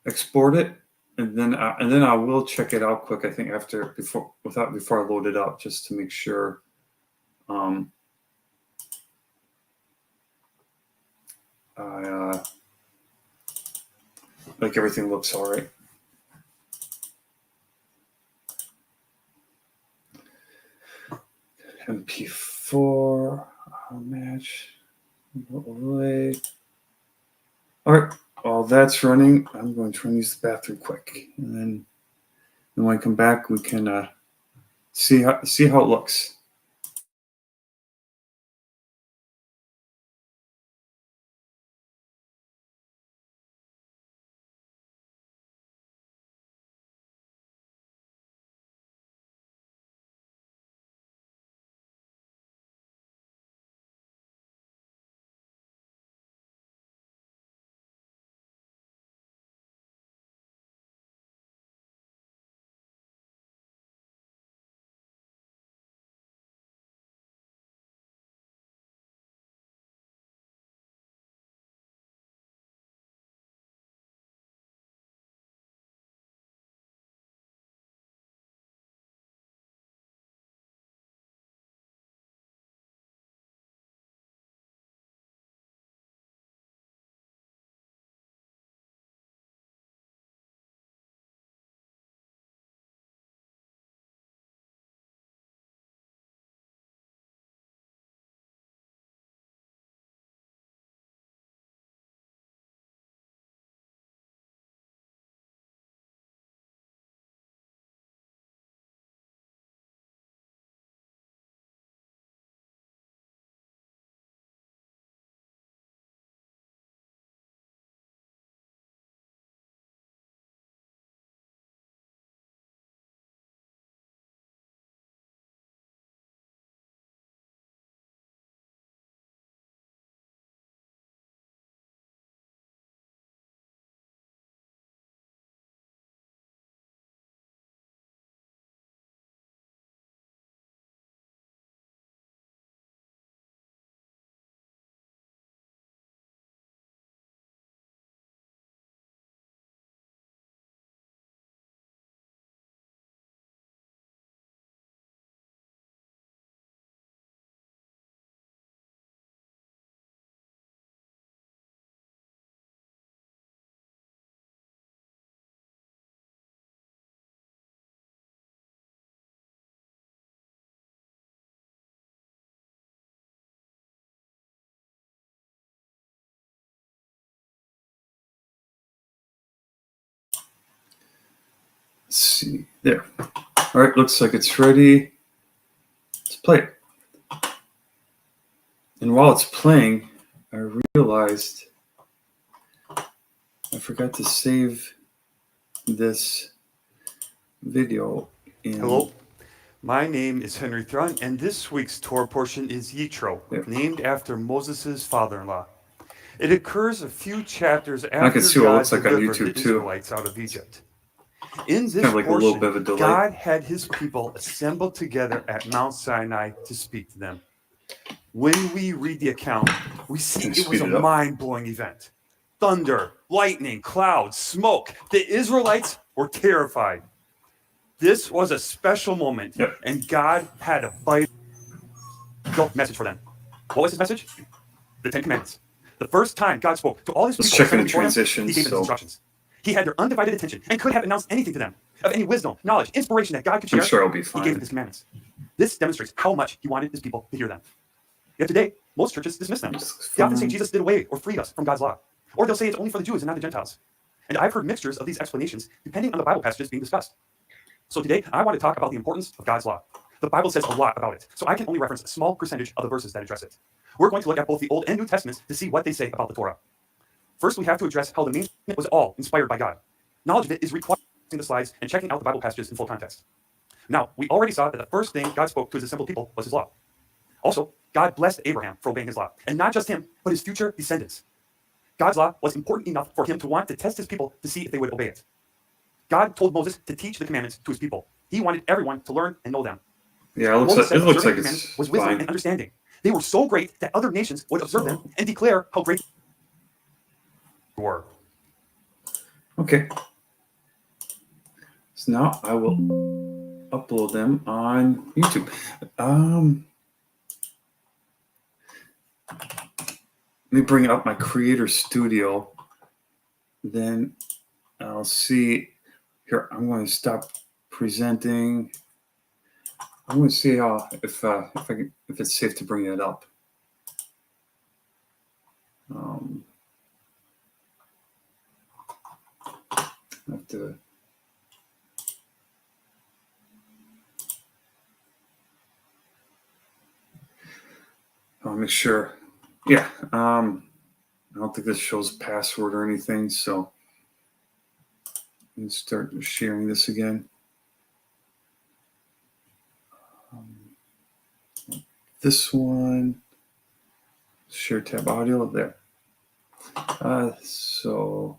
export it, and then I will check it out quick. I think before I load it up, just to make sure. Like everything looks all right. MP4 match overlay. All right, while that's running, I'm going to use the bathroom quick, and then when I come back, we can see how it looks. see. There. All right, looks like it's ready. Let's play it. And while it's playing, I realized I forgot to save this video. Hello, my name is Henry Thrun, and this week's Torah portion is Yitro, Yeah. named after Moses' father-in-law. It occurs a few chapters can after see what it God looks like on delivered YouTube, the too. Israelites out of Egypt. In this kind of like a little portion, bit of a delay. God had his people assembled together at Mount Sinai to speak to them. When we read the account, we see Can it was speed a it up? mind-blowing event. Thunder, lightning, clouds, smoke. The Israelites were terrified. This was a special moment, Yep. and God had a vital message for them. What was his message? The Ten Commandments. The first time God spoke to all his Let's people check in the assembled before him, transitions. he gave them his instructions. He had their undivided attention and could have announced anything to them of any wisdom, knowledge, inspiration that God could share. I'm sure I'll be He gave fine. them his commandments. This demonstrates how much he wanted his people to hear them. Yet today, most churches dismiss them. They often say Jesus did away or freed us from God's law. Or they'll say it's only for the Jews and not the Gentiles. And I've heard mixtures of these explanations depending on the Bible passages being discussed. So today, I want to talk about the importance of God's law. The Bible says a lot about it, so I can only reference a small percentage of the verses that address it. We're going to look at both the Old and New Testaments to see what they say about the Torah. First, we have to address how the main was all inspired by God. Knowledge of it is required in the slides and checking out the Bible passages in full context. Now, we already saw that the first thing God spoke to his assembled people was his law. Also, God blessed Abraham for obeying his law, and not just him, but his future descendants. God's law was important enough for him to want to test his people to see if they would obey it. God told Moses to teach the commandments to his people. He wanted everyone to learn and know them. Yeah, it looks Moses like, said it looks observing like the commandments it's was wisdom fine. and understanding. They were so great that other nations would observe them and declare how great they were. Okay. So now I will upload them on YouTube. Let me bring up my Creator Studio. Then I'll see. Here, I'm going to stop presenting. I'm going to see how if it's safe to bring it up. I have to. I'll make sure. Yeah. I don't think this shows password or anything, so let's start sharing this again. This one, share tab audio there. So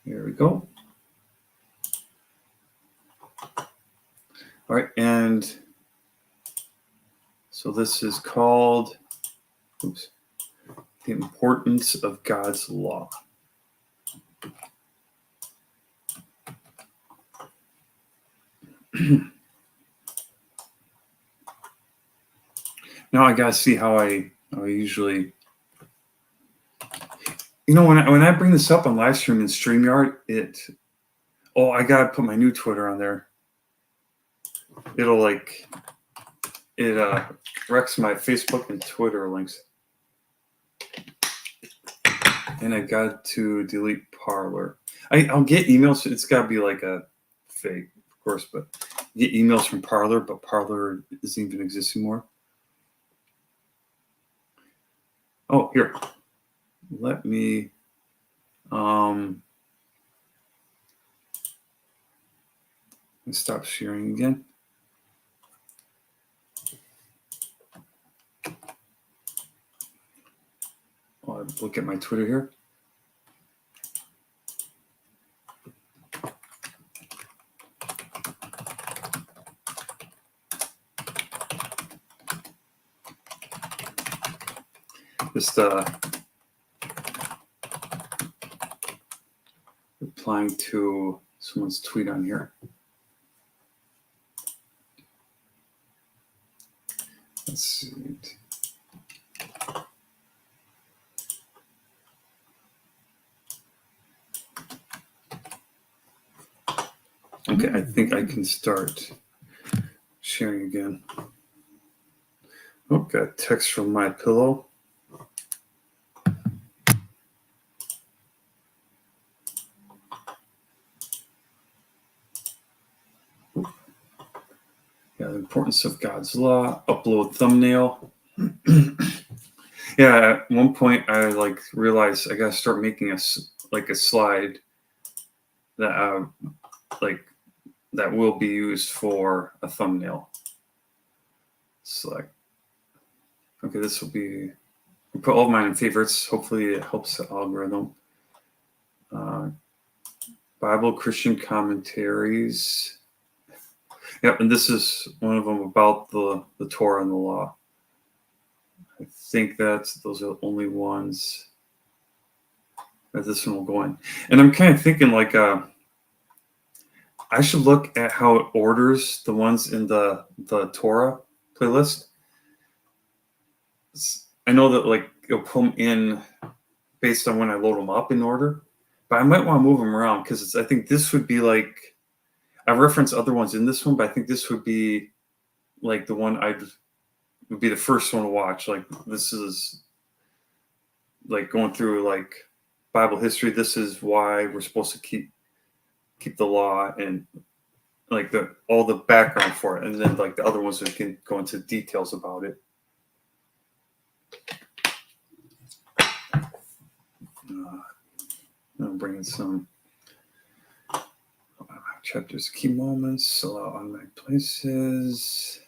here we go. All right, and so this is called, The Importance of God's Law. Now I gotta see how I usually, when I bring this up on live stream in StreamYard, I gotta put my new Twitter on there. It'll wrecks my Facebook and Twitter links. And I got to delete Parler. I'll get emails. It's got to be like a fake, of course, but I get emails from Parler, but Parler doesn't even exist anymore. Oh, here. Let me stop sharing again. I'll look at my Twitter here. Just replying to someone's tweet on here. Let's see. Okay, I think I can start sharing again. Oh, got text from my pillow. Yeah, the importance of God's law. Upload thumbnail. Yeah, at one point I realized I gotta start making a slide that that will be used for a thumbnail. Select. Okay, this will be. I'll put all of mine in favorites. Hopefully, it helps the algorithm. Bible Christian commentaries. Yep, and this is one of them about the Torah and the law. I think those are the only ones that this one will go in. And I'm kind of thinking I should look at how it orders the ones in the Torah playlist. I know that it'll put them in based on when I load them up in order, but I might want to move them around because I think this would be I reference other ones in this one, but I think this would be the one would be the first one to watch. This is going through Bible history. This is why we're supposed to keep the law and all the background for it, and then the other ones we can go into details about it. I'm bringing some chapters, key moments, allow automatic places.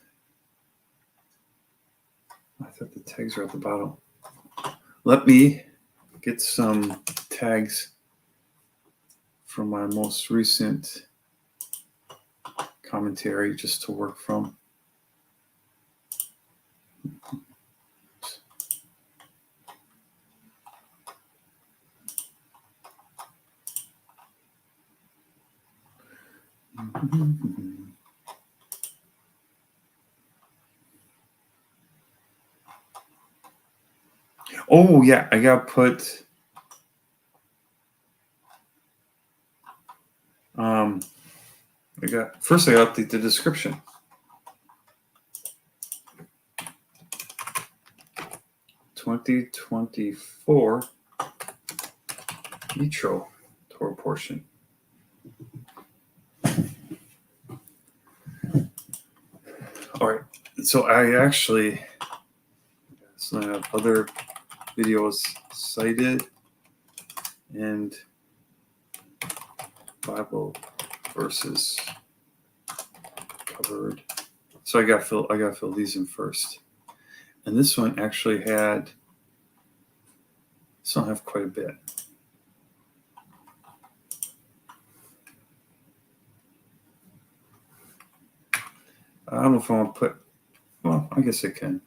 I thought the tags were at the bottom. Let me get some tags from my most recent commentary just to work from. Oh yeah, I got put. I got update the description. (2024) Yitro Torah portion. All right, so I actually have other videos cited and Bible verses covered. So I got to fill these in first. And this one actually this one have quite a bit. I don't know if I want to put, well, I guess I can.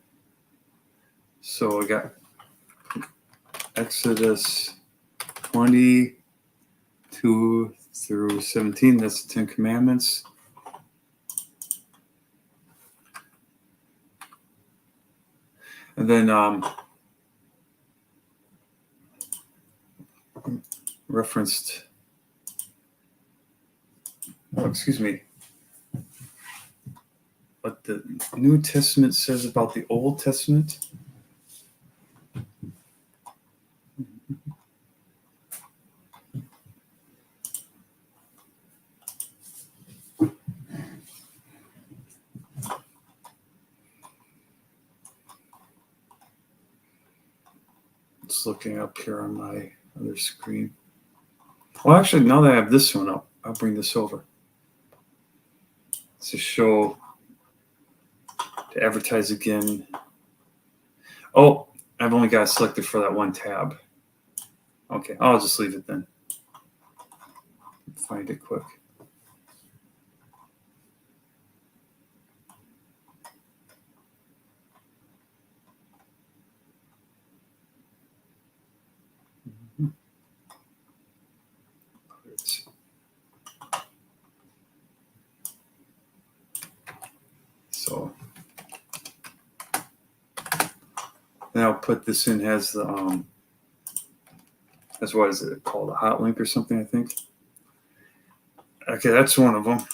So I got Exodus 22 through 17. That's the 10 Commandments. And then referenced, what the New Testament says about the Old Testament. Just looking up here on my other screen. Well, actually, now that I have this one up, I'll bring this over to show, to advertise again. Oh, I've only got it selected for that one tab. Okay, I'll just leave it then. Find it quick. So then I'll put this in as the as what is it called, a hot link or something, I think. Okay, that's one of them.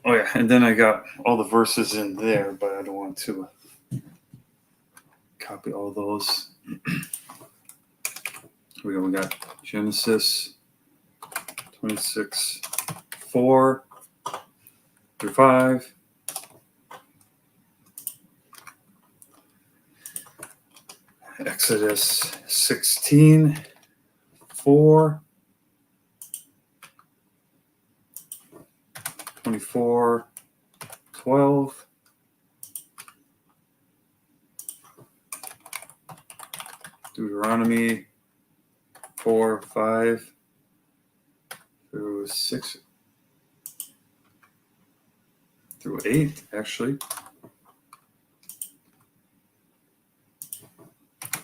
Oh yeah, and then I got all the verses in there, but I don't want to copy all those. Here we go. We got Genesis 26, 4 through 5. Exodus 16, 4, 24, 12, Deuteronomy 4, 5 through 6 through 8, actually.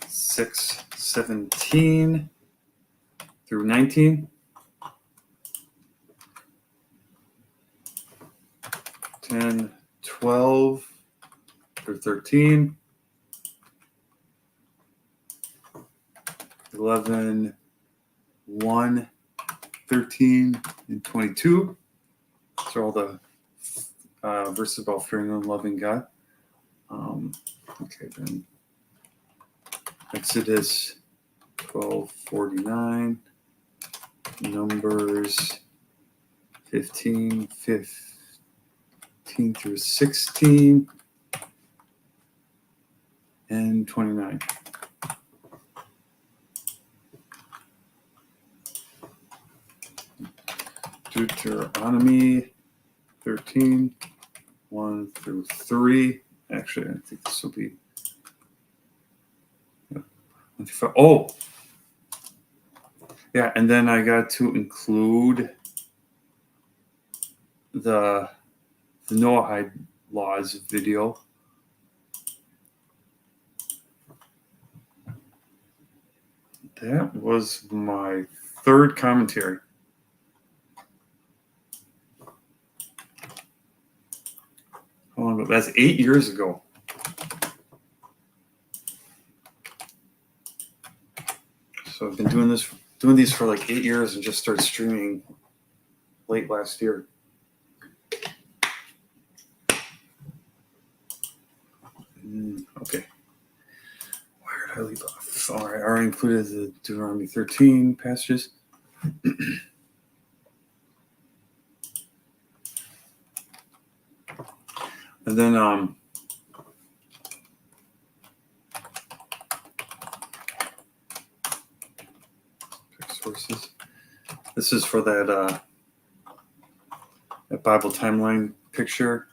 6, 17 through 19. 10, 12 through 13. 11, 1, 13, and 22. Those are all the verses about fearing and loving God. Okay, then Exodus 12:49, Numbers 15 through 16, and 29. Deuteronomy 13, 1 through 3. Actually, I think this will be 1 through 5. Oh, yeah, and then I got to include the Noahide laws video. That was my third commentary. How long ago? That's 8 years ago. So I've been doing these for like 8 years and just started streaming late last year. Okay. Where did I leave off? All right, I already included the Deuteronomy 13 passages. And then sources. This is for that Bible timeline picture.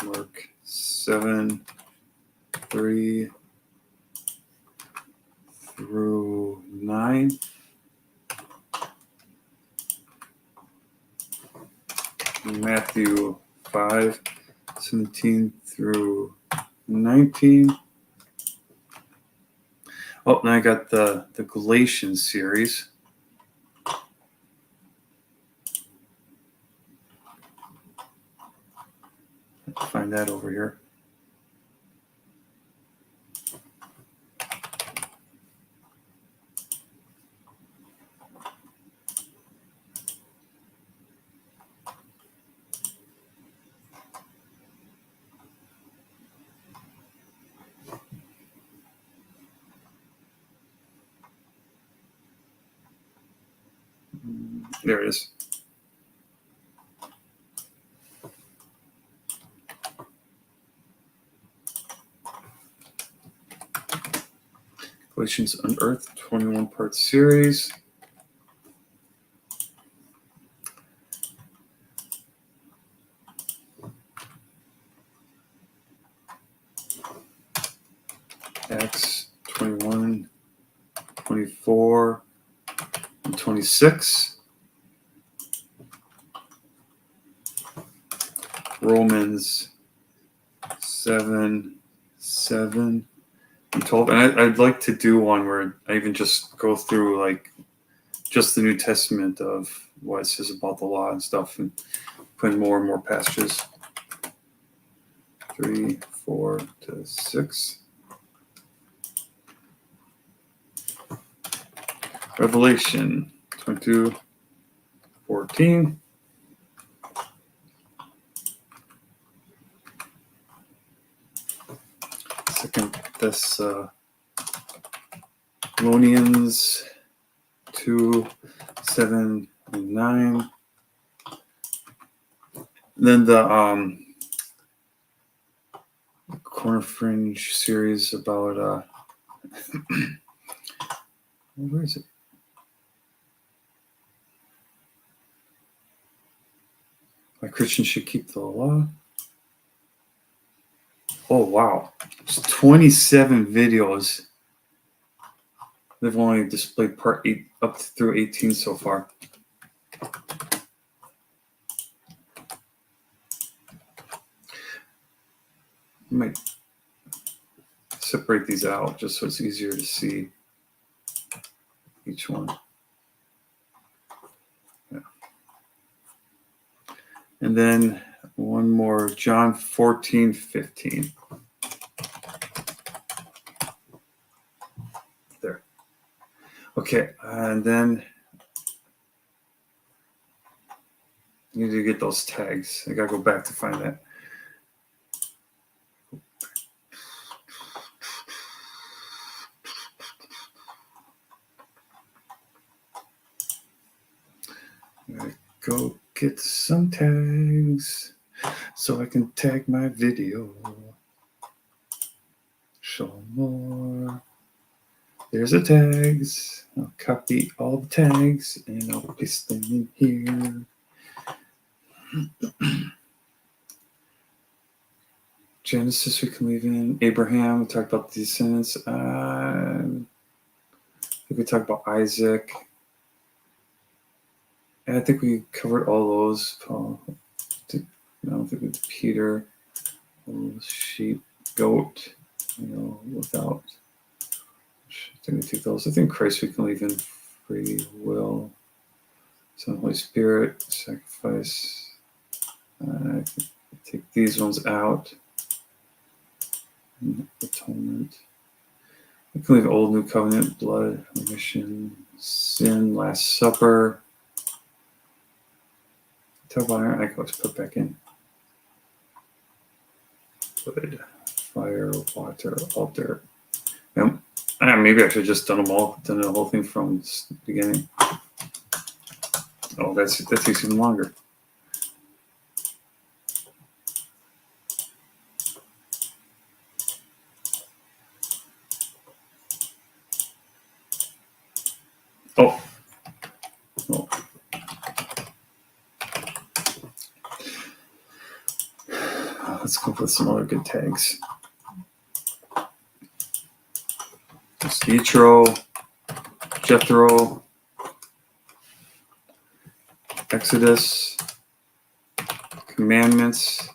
Mark 7, 3 through 9. Matthew 5, 17 through 19. Oh, and I got the Galatians series. Find that over here. There it is. Galatians Unearthed 21-part series. Acts 21, 24, and 26. Romans 7, 7, and 12. And I'd like to do one where I even just go through like just the New Testament of what it says about the law and stuff and put in more and more passages. 3, 4 to 6. Revelation 22, 14. Second Thessalonians 2, 7, and 9. Then the Corner Fringe series about where is it? Why Christians should keep the law. Oh wow, it's 27 videos. They've only displayed part 8 up through 18 so far. I might separate these out just so it's easier to see each one. Yeah. And then one more, John 14:15. There. Okay, and then you need to get those tags. I gotta go back to find that. Go get some tags so I can tag my video. Show more. There's the tags. I'll copy all the tags and I'll paste them in here. Genesis we can leave in. Abraham, we talked about the descendants. I think we talked about Isaac. And I think we covered all those. Paul, I don't think it's Peter. Sheep, goat, without. I think we take those. I think Christ we can leave in free will. Son, Holy Spirit, sacrifice. I think take these ones out. Atonement. We can leave Old New Covenant, blood, remission, sin, Last Supper. Talk about iron. I can always put back in. Wood, fire, water, altar. Yep. Maybe I should have just done them all. Done the whole thing from the beginning. Oh, that takes even longer. Oh. Let's go with some other good tags. Yitro, Jethro, Exodus, Commandments,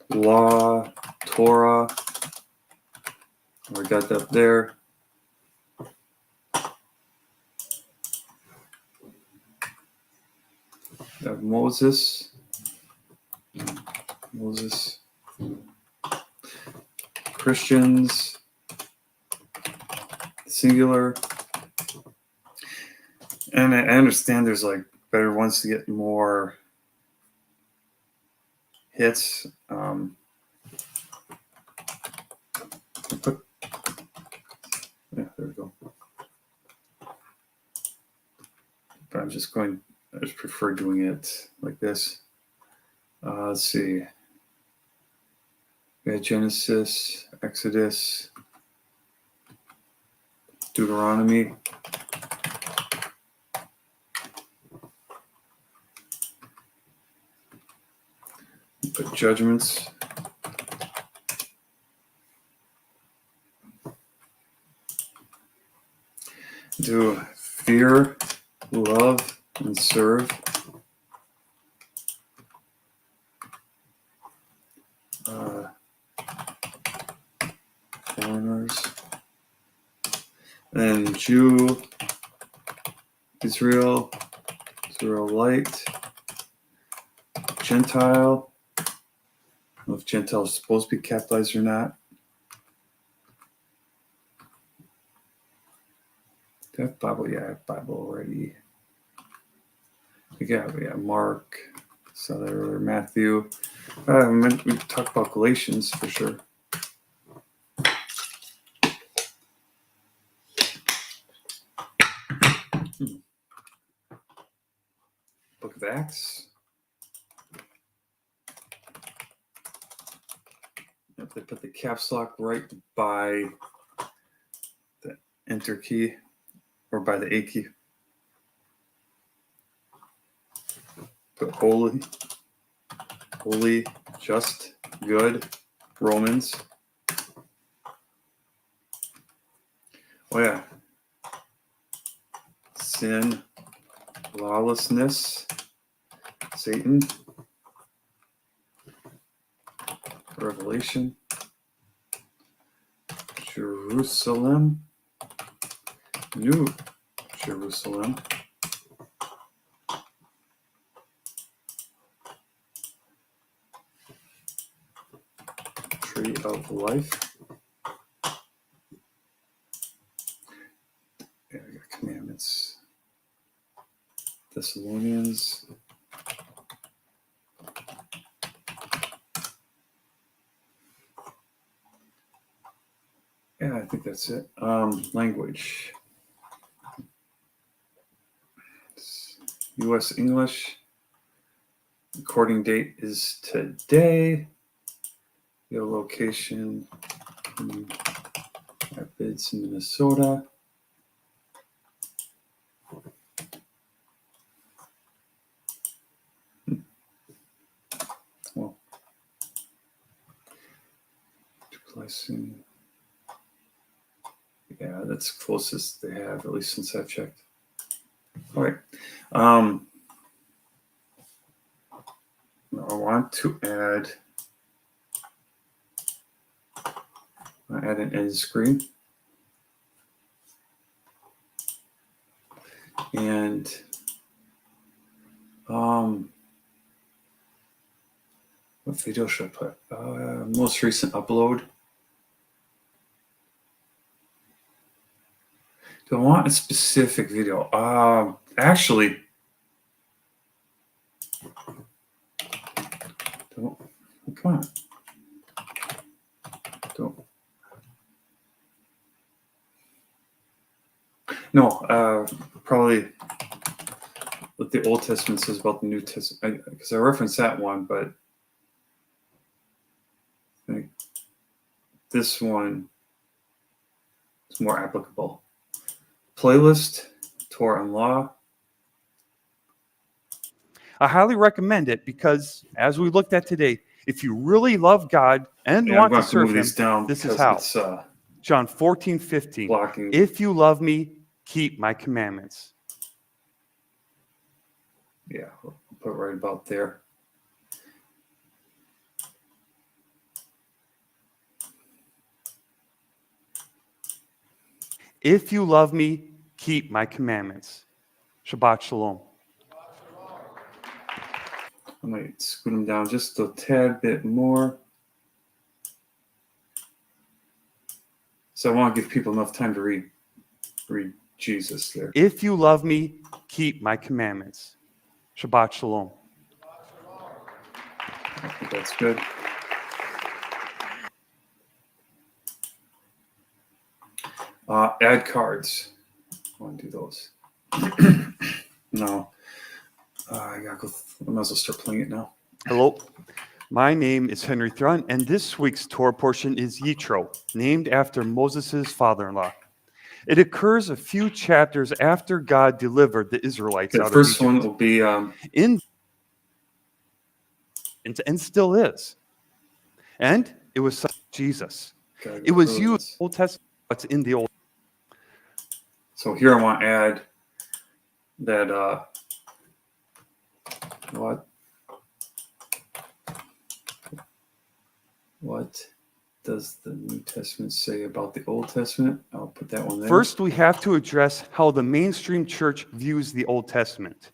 Law, Torah. We got that there. We have Moses, Christians, singular. And I understand there's like better ones to get more hits. Yeah, there we go. But I just prefer doing it like this. Let's see. We had Genesis, Exodus, Deuteronomy. Put judgments. Do fear, love, and serve. Foreigners. Then Jew, Israel, Israelite, Gentile. I don't know if Gentile is supposed to be capitalized or not. Do I have Bible? Yeah, I have Bible already. We got Mark, saw that earlier, Matthew. We talked about Galatians for sure. Acts. If they put the caps lock right by the enter key or by the A key. Put holy, just, good, Romans. Oh yeah. Sin, lawlessness, Satan, Revelation, Jerusalem, New Jerusalem, Tree of Life. Yeah, I got commandments. Thessalonians. Yeah, I think that's it. Language. U.S. English. Recording date is today. Your location in Rapids, Minnesota. Well, placing. Yeah, that's closest they have, at least since I've checked. All right. I want to add an end screen. And what video should I put? Most recent upload. Do I want a specific video? Actually, come on. Don't. No, probably what the Old Testament says about the New Testament, because I referenced that one, but I think this one is more applicable. Playlist, Torah and Law. I highly recommend it because, as we looked at today, if you really love God and want to serve Him, this is how. It's, John 14:15. blocking. If you love me, keep my commandments. Yeah, I'll put it right about there. If you love me, keep my commandments. Shabbat shalom. I might scoot them down just a tad bit more. So I want to give people enough time to read Jesus there. If you love me, keep my commandments. Shabbat shalom. I think that's good. Add cards. I want to do those. No. I might as well start playing it now. Hello. My name is Henry Thrun, and this week's Torah portion is Yitro, named after Moses' father-in-law. It occurs a few chapters after God delivered the Israelites out of Egypt. The first one will be and still is. And it was Jesus. It was you in the Old Testament. What's in the Old? So here I want to add that what does the New Testament say about the Old Testament? I'll put that one there. First, we have to address how the mainstream church views the Old Testament.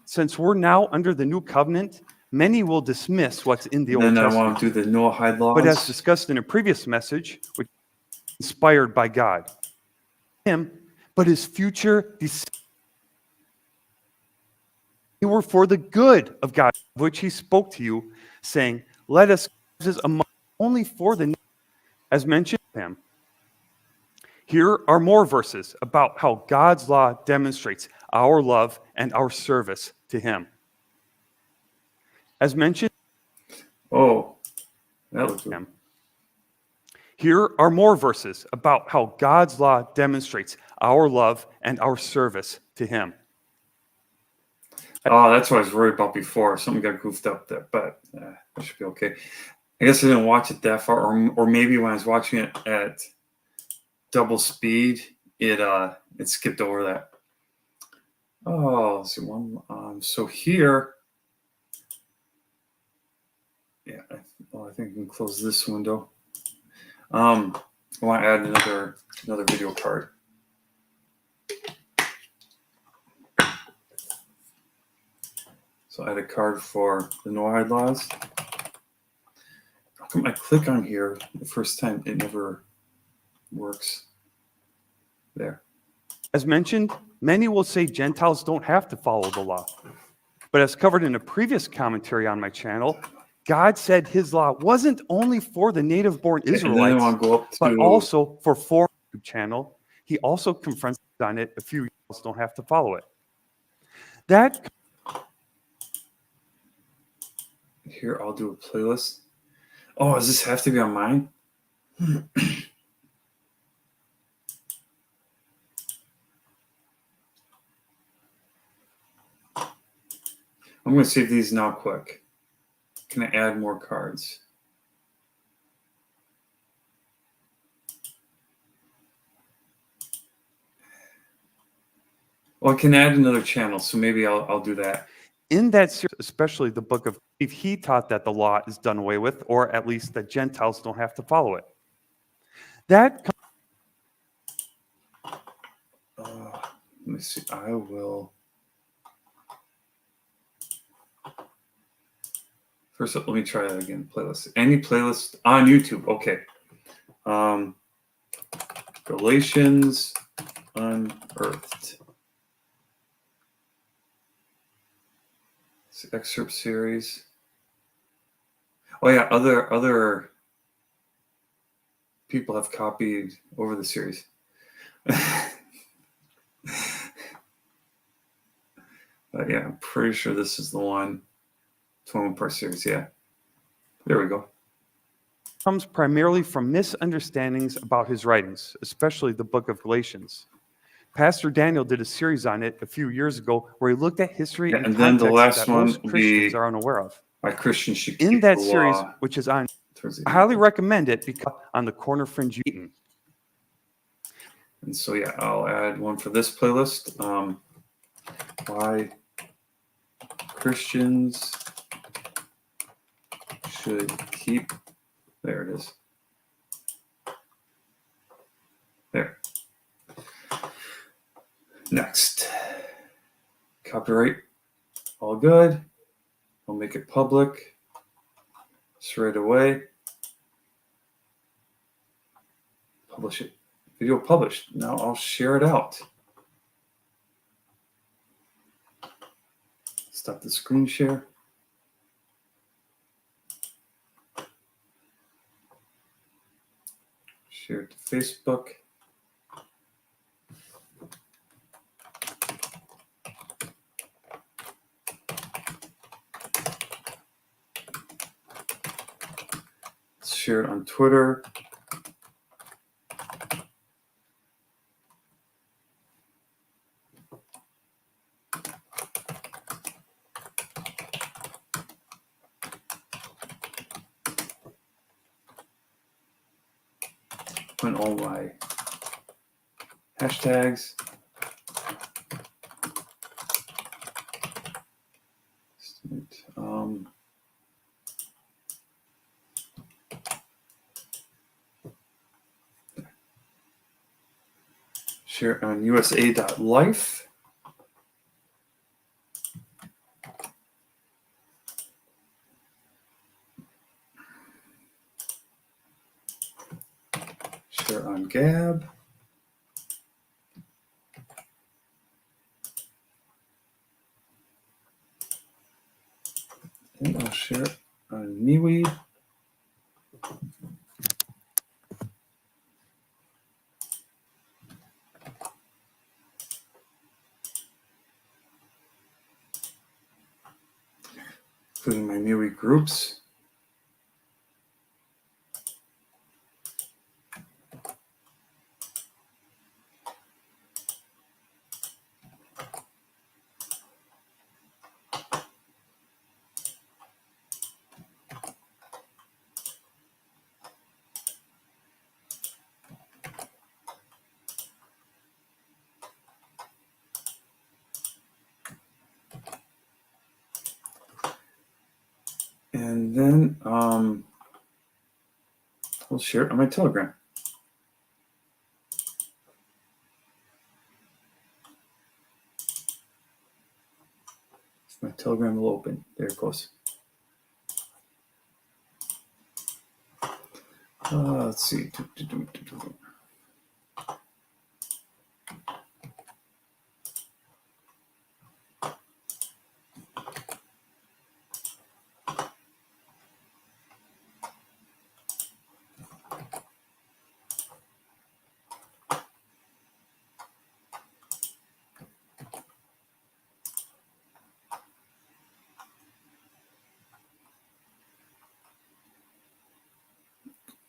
Since we're now under the New Covenant, many will dismiss what's in the Old Testament. Then I want to do the Noahide laws. But as discussed in a previous message, which is inspired by God, him, but his future descendants, they were for the good of God, of which he spoke to you, saying, "Let us among only for the," as mentioned to him. Here are more verses about how God's law demonstrates our love and our service to him. As mentioned, Oh, that looks good. him. Here are more verses about how God's law demonstrates our love and our service to Him. Oh, that's what I was worried about before. Something got goofed up there, but that should be okay. I guess I didn't watch it that far, or maybe when I was watching it at double speed, it skipped over that. Oh, let's see one. So here, yeah. I think I can close this window. I want to add another video card. So I had a card for the Noahide laws. How come I click on here the first time it never works? There. As mentioned, many will say Gentiles don't have to follow the law. But as covered in a previous commentary on my channel, God said His law wasn't only for the native-born And then I Israelites, want to go up to. but also for foreign YouTube channel. He also confronts on it a few Gentiles don't have to follow it. That Here, I'll do a playlist. Oh, does this have to be on mine? I'm going to save these now quick. Can I add more cards? Well, I can add another channel, so maybe I'll do that. in that series, especially the book of Eve, he taught that the law is done away with, or at least that Gentiles don't have to follow it. That Let me see. I will. First, let me try that again. Playlist. Any playlist on YouTube. Okay. Galatians Unearthed. It's excerpt series. Oh yeah, other people have copied over the series. But yeah, I'm pretty sure this is the one. 21-part series, yeah. There we go. comes primarily from misunderstandings about his writings, especially the book of Galatians. Pastor Daniel did a series on it a few years ago where he looked at history Yeah, and and then the context last that one most will Christians be are unaware of. Why Christians should In keep that the series, law which is on, towards the I end. highly recommend it because on the corner fringe Eaton. And so yeah, I'll add one for this playlist. Why Christians should keep. There it is. There. Next. Copyright. All good. I'll make it public straight away. Publish it. Video published. Now I'll share it out. Stop the screen share. Share it to Facebook. Share it on Twitter. Put all my hashtags. Share on USA.life. Share on Gab. And I'll share it on MeWe. including my newbie groups. And then I'll share it on my Telegram. My Telegram will open. There it goes. Let's see.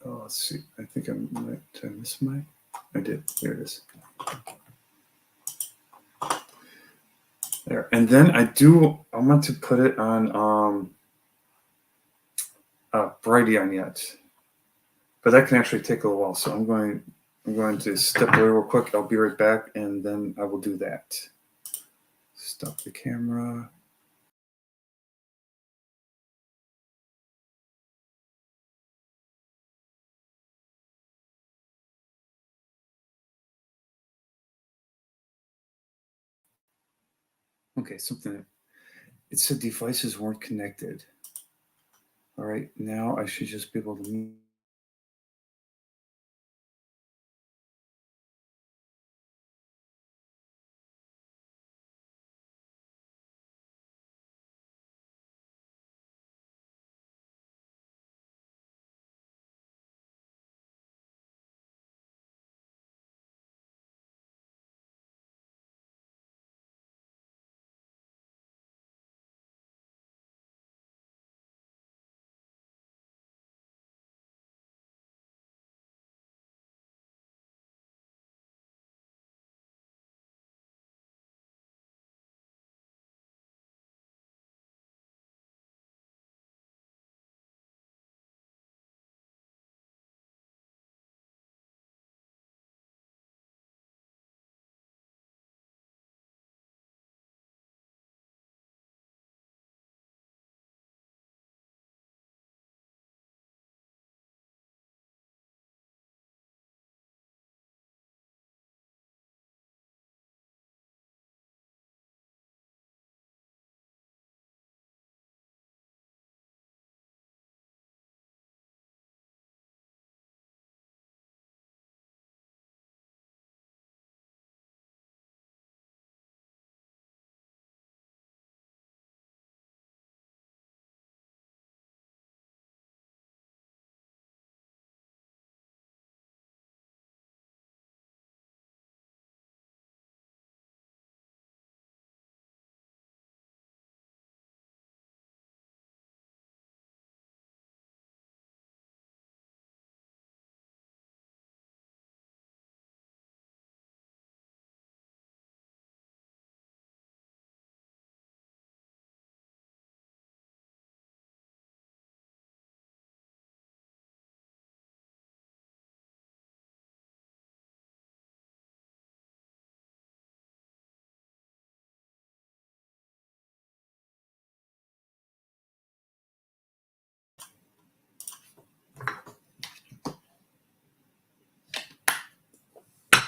Let's see. I think did I miss my? I did. There it is. There. And then I want to put it on Brighteon yet. But that can actually take a little while. So I'm going to step away real quick. I'll be right back, and then I will do that. Stop the camera. Okay, it said devices weren't connected. All right, now I should just be able to.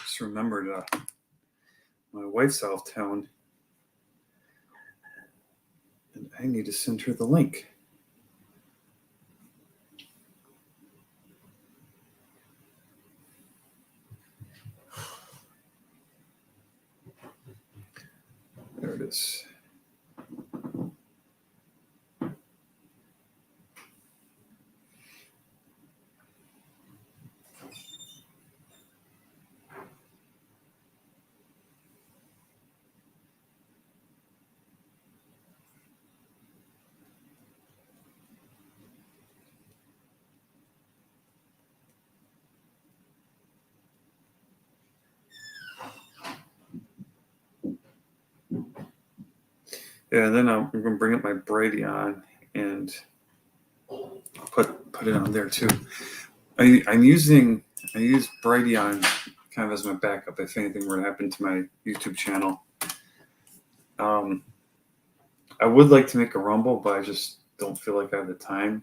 Just remembered my wife's out of town, and I need to send her the link. There it is. Yeah, and then I'm going to bring up my Brighteon and put it on there too. I use Brighteon kind of as my backup if anything were to happen to my YouTube channel. I would like to make a Rumble, but I just don't feel like I have the time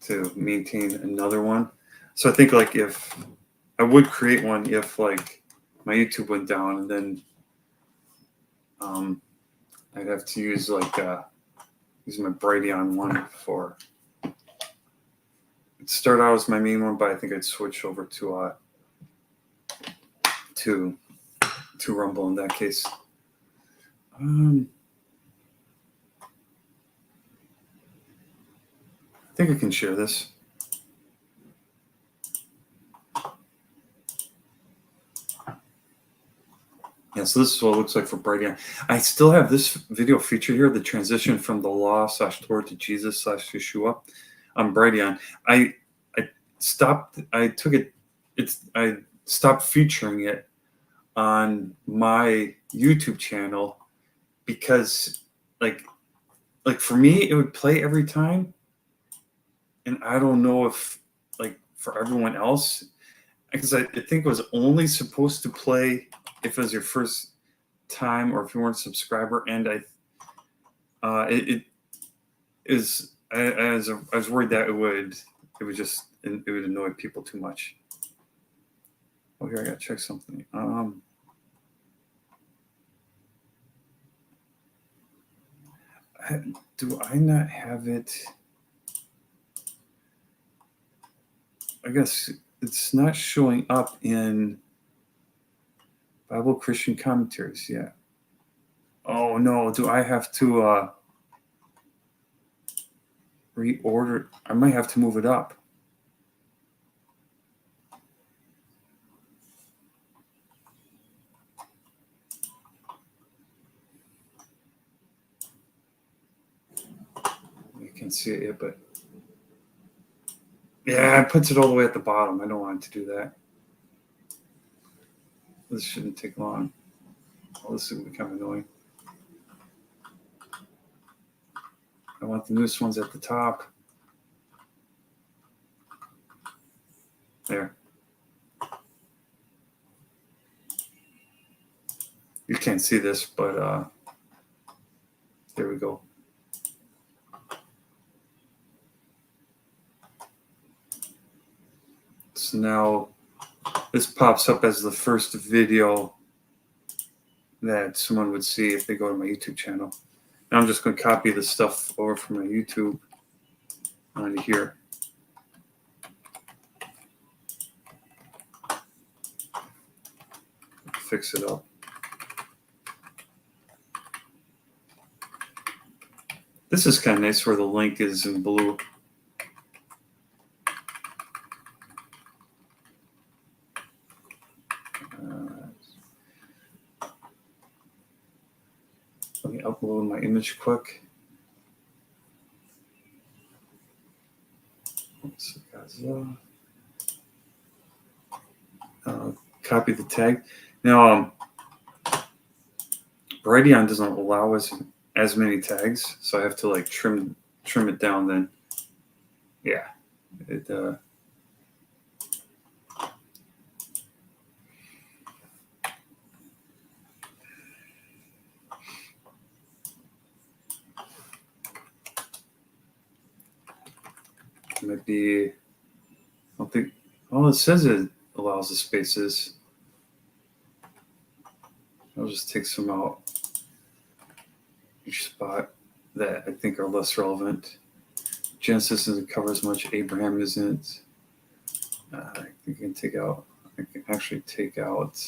to maintain another one. So I think like if I would create one if like my YouTube went down, and then I'd have to use like use my Brighteon one for. It started out as my main one, but I think I'd switch over to Rumble in that case. I think I can share this. Yeah, so this is what it looks like for Brighteon. I still have this video featured here, the transition from the law /Torah to Jesus /Yeshua on Brighteon. I stopped featuring it on my YouTube channel because like for me it would play every time, and I don't know if like for everyone else, because I think it was only supposed to play if it was your first time or if you weren't a subscriber, and I was worried that it would annoy people too much. Oh, here I gotta check something. Do I not have it? I guess it's not showing up in Bible Christian commentaries yet. Oh no, do I have to reorder? I might have to move it up. You can see it, but yeah, it puts it all the way at the bottom. I don't want it to do that. This shouldn't take long. Oh, this is going to become annoying. I want the newest ones at the top. There. You can't see this, but there we go. So now this pops up as the first video that someone would see if they go to my YouTube channel. Now I'm just going to copy the stuff over from my YouTube onto here. Fix it up. This is kind of nice where the link is in blue. Let me upload my image quick. Copy the tag. Now, Brighteon doesn't allow us as many tags, so I have to like trim it down. Then, yeah, it. Might be. I don't think. Oh, it says it allows the spaces. I'll just take some out each spot that I think are less relevant. Genesis doesn't cover as much. Abraham isn't. I think I can take out. I can actually take out.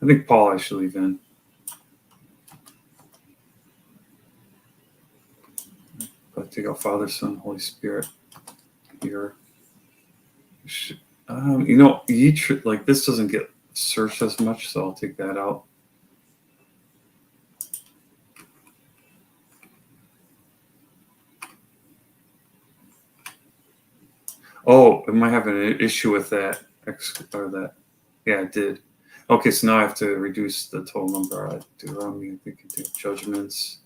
I think Paul I should leave in. But take out Father, Son, Holy Spirit here. Each like this doesn't get searched as much, so I'll take that out. Oh, it might have an issue with that. Yeah, it did. Okay, so now I have to reduce the total number. Deuteronomy, I think, judgments,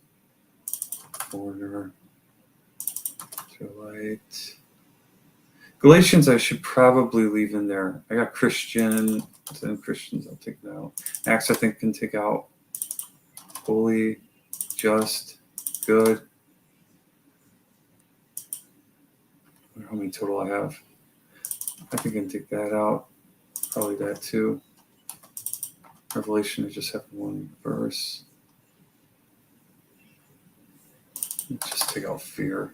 foreigner, Israelite. Galatians, I should probably leave in there. I got Christian, then Christians, I'll take that out. Acts, I think, can take out. Holy, just, good. I wonder how many total I have. I think I can take that out. Probably that too. Revelation, I just have one verse. Let's just take out fear.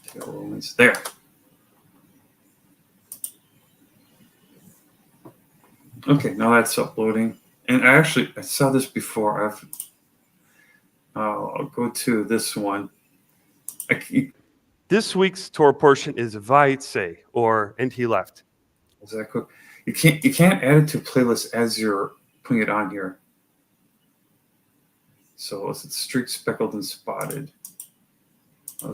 Take out Romans. There. Okay, now that's uploading. And I saw this before. I'll go to this one. This week's Torah portion is Vayetze, or and he left. Exactly. You can't add it to playlist as you're putting it on here. So it's streaked, speckled, and spotted. I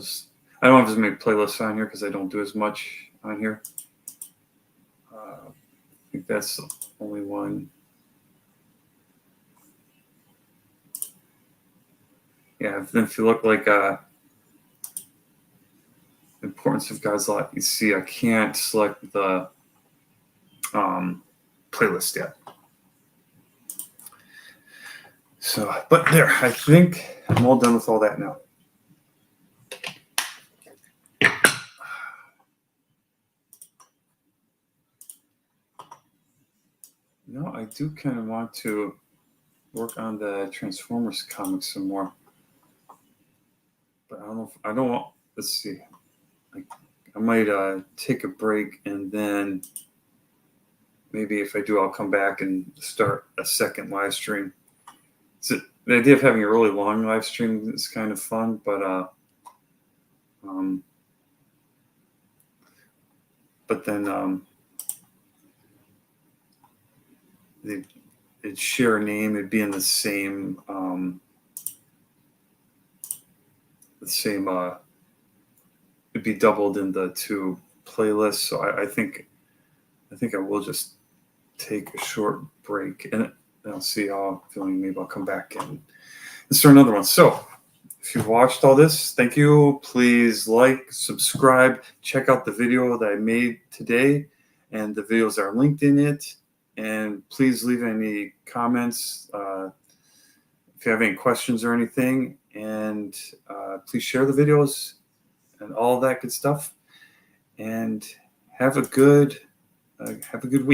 don't have as many playlists on here because I don't do as much on here. I think that's the only one. Yeah, then if you look like importance of God's law, you see I can't select the playlist yet. So, but there, I think I'm all done with all that now. No, I do kind of want to work on the Transformers comics some more. But I don't want, let's see. I might take a break, and then maybe if I do, I'll come back and start a second live stream. So the idea of having a really long live stream is kind of fun, but then it'd share a name. It'd be in the same it'd be doubled in the two playlists. So I think I will just take a short break, and I'll see how I'm feeling. Maybe I'll come back and start another one. So if you've watched all this, thank you. Please like, subscribe, check out the video that I made today and the videos that are linked in it. And please leave any comments if you have any questions or anything. And please share the videos and all that good stuff. And have a good week.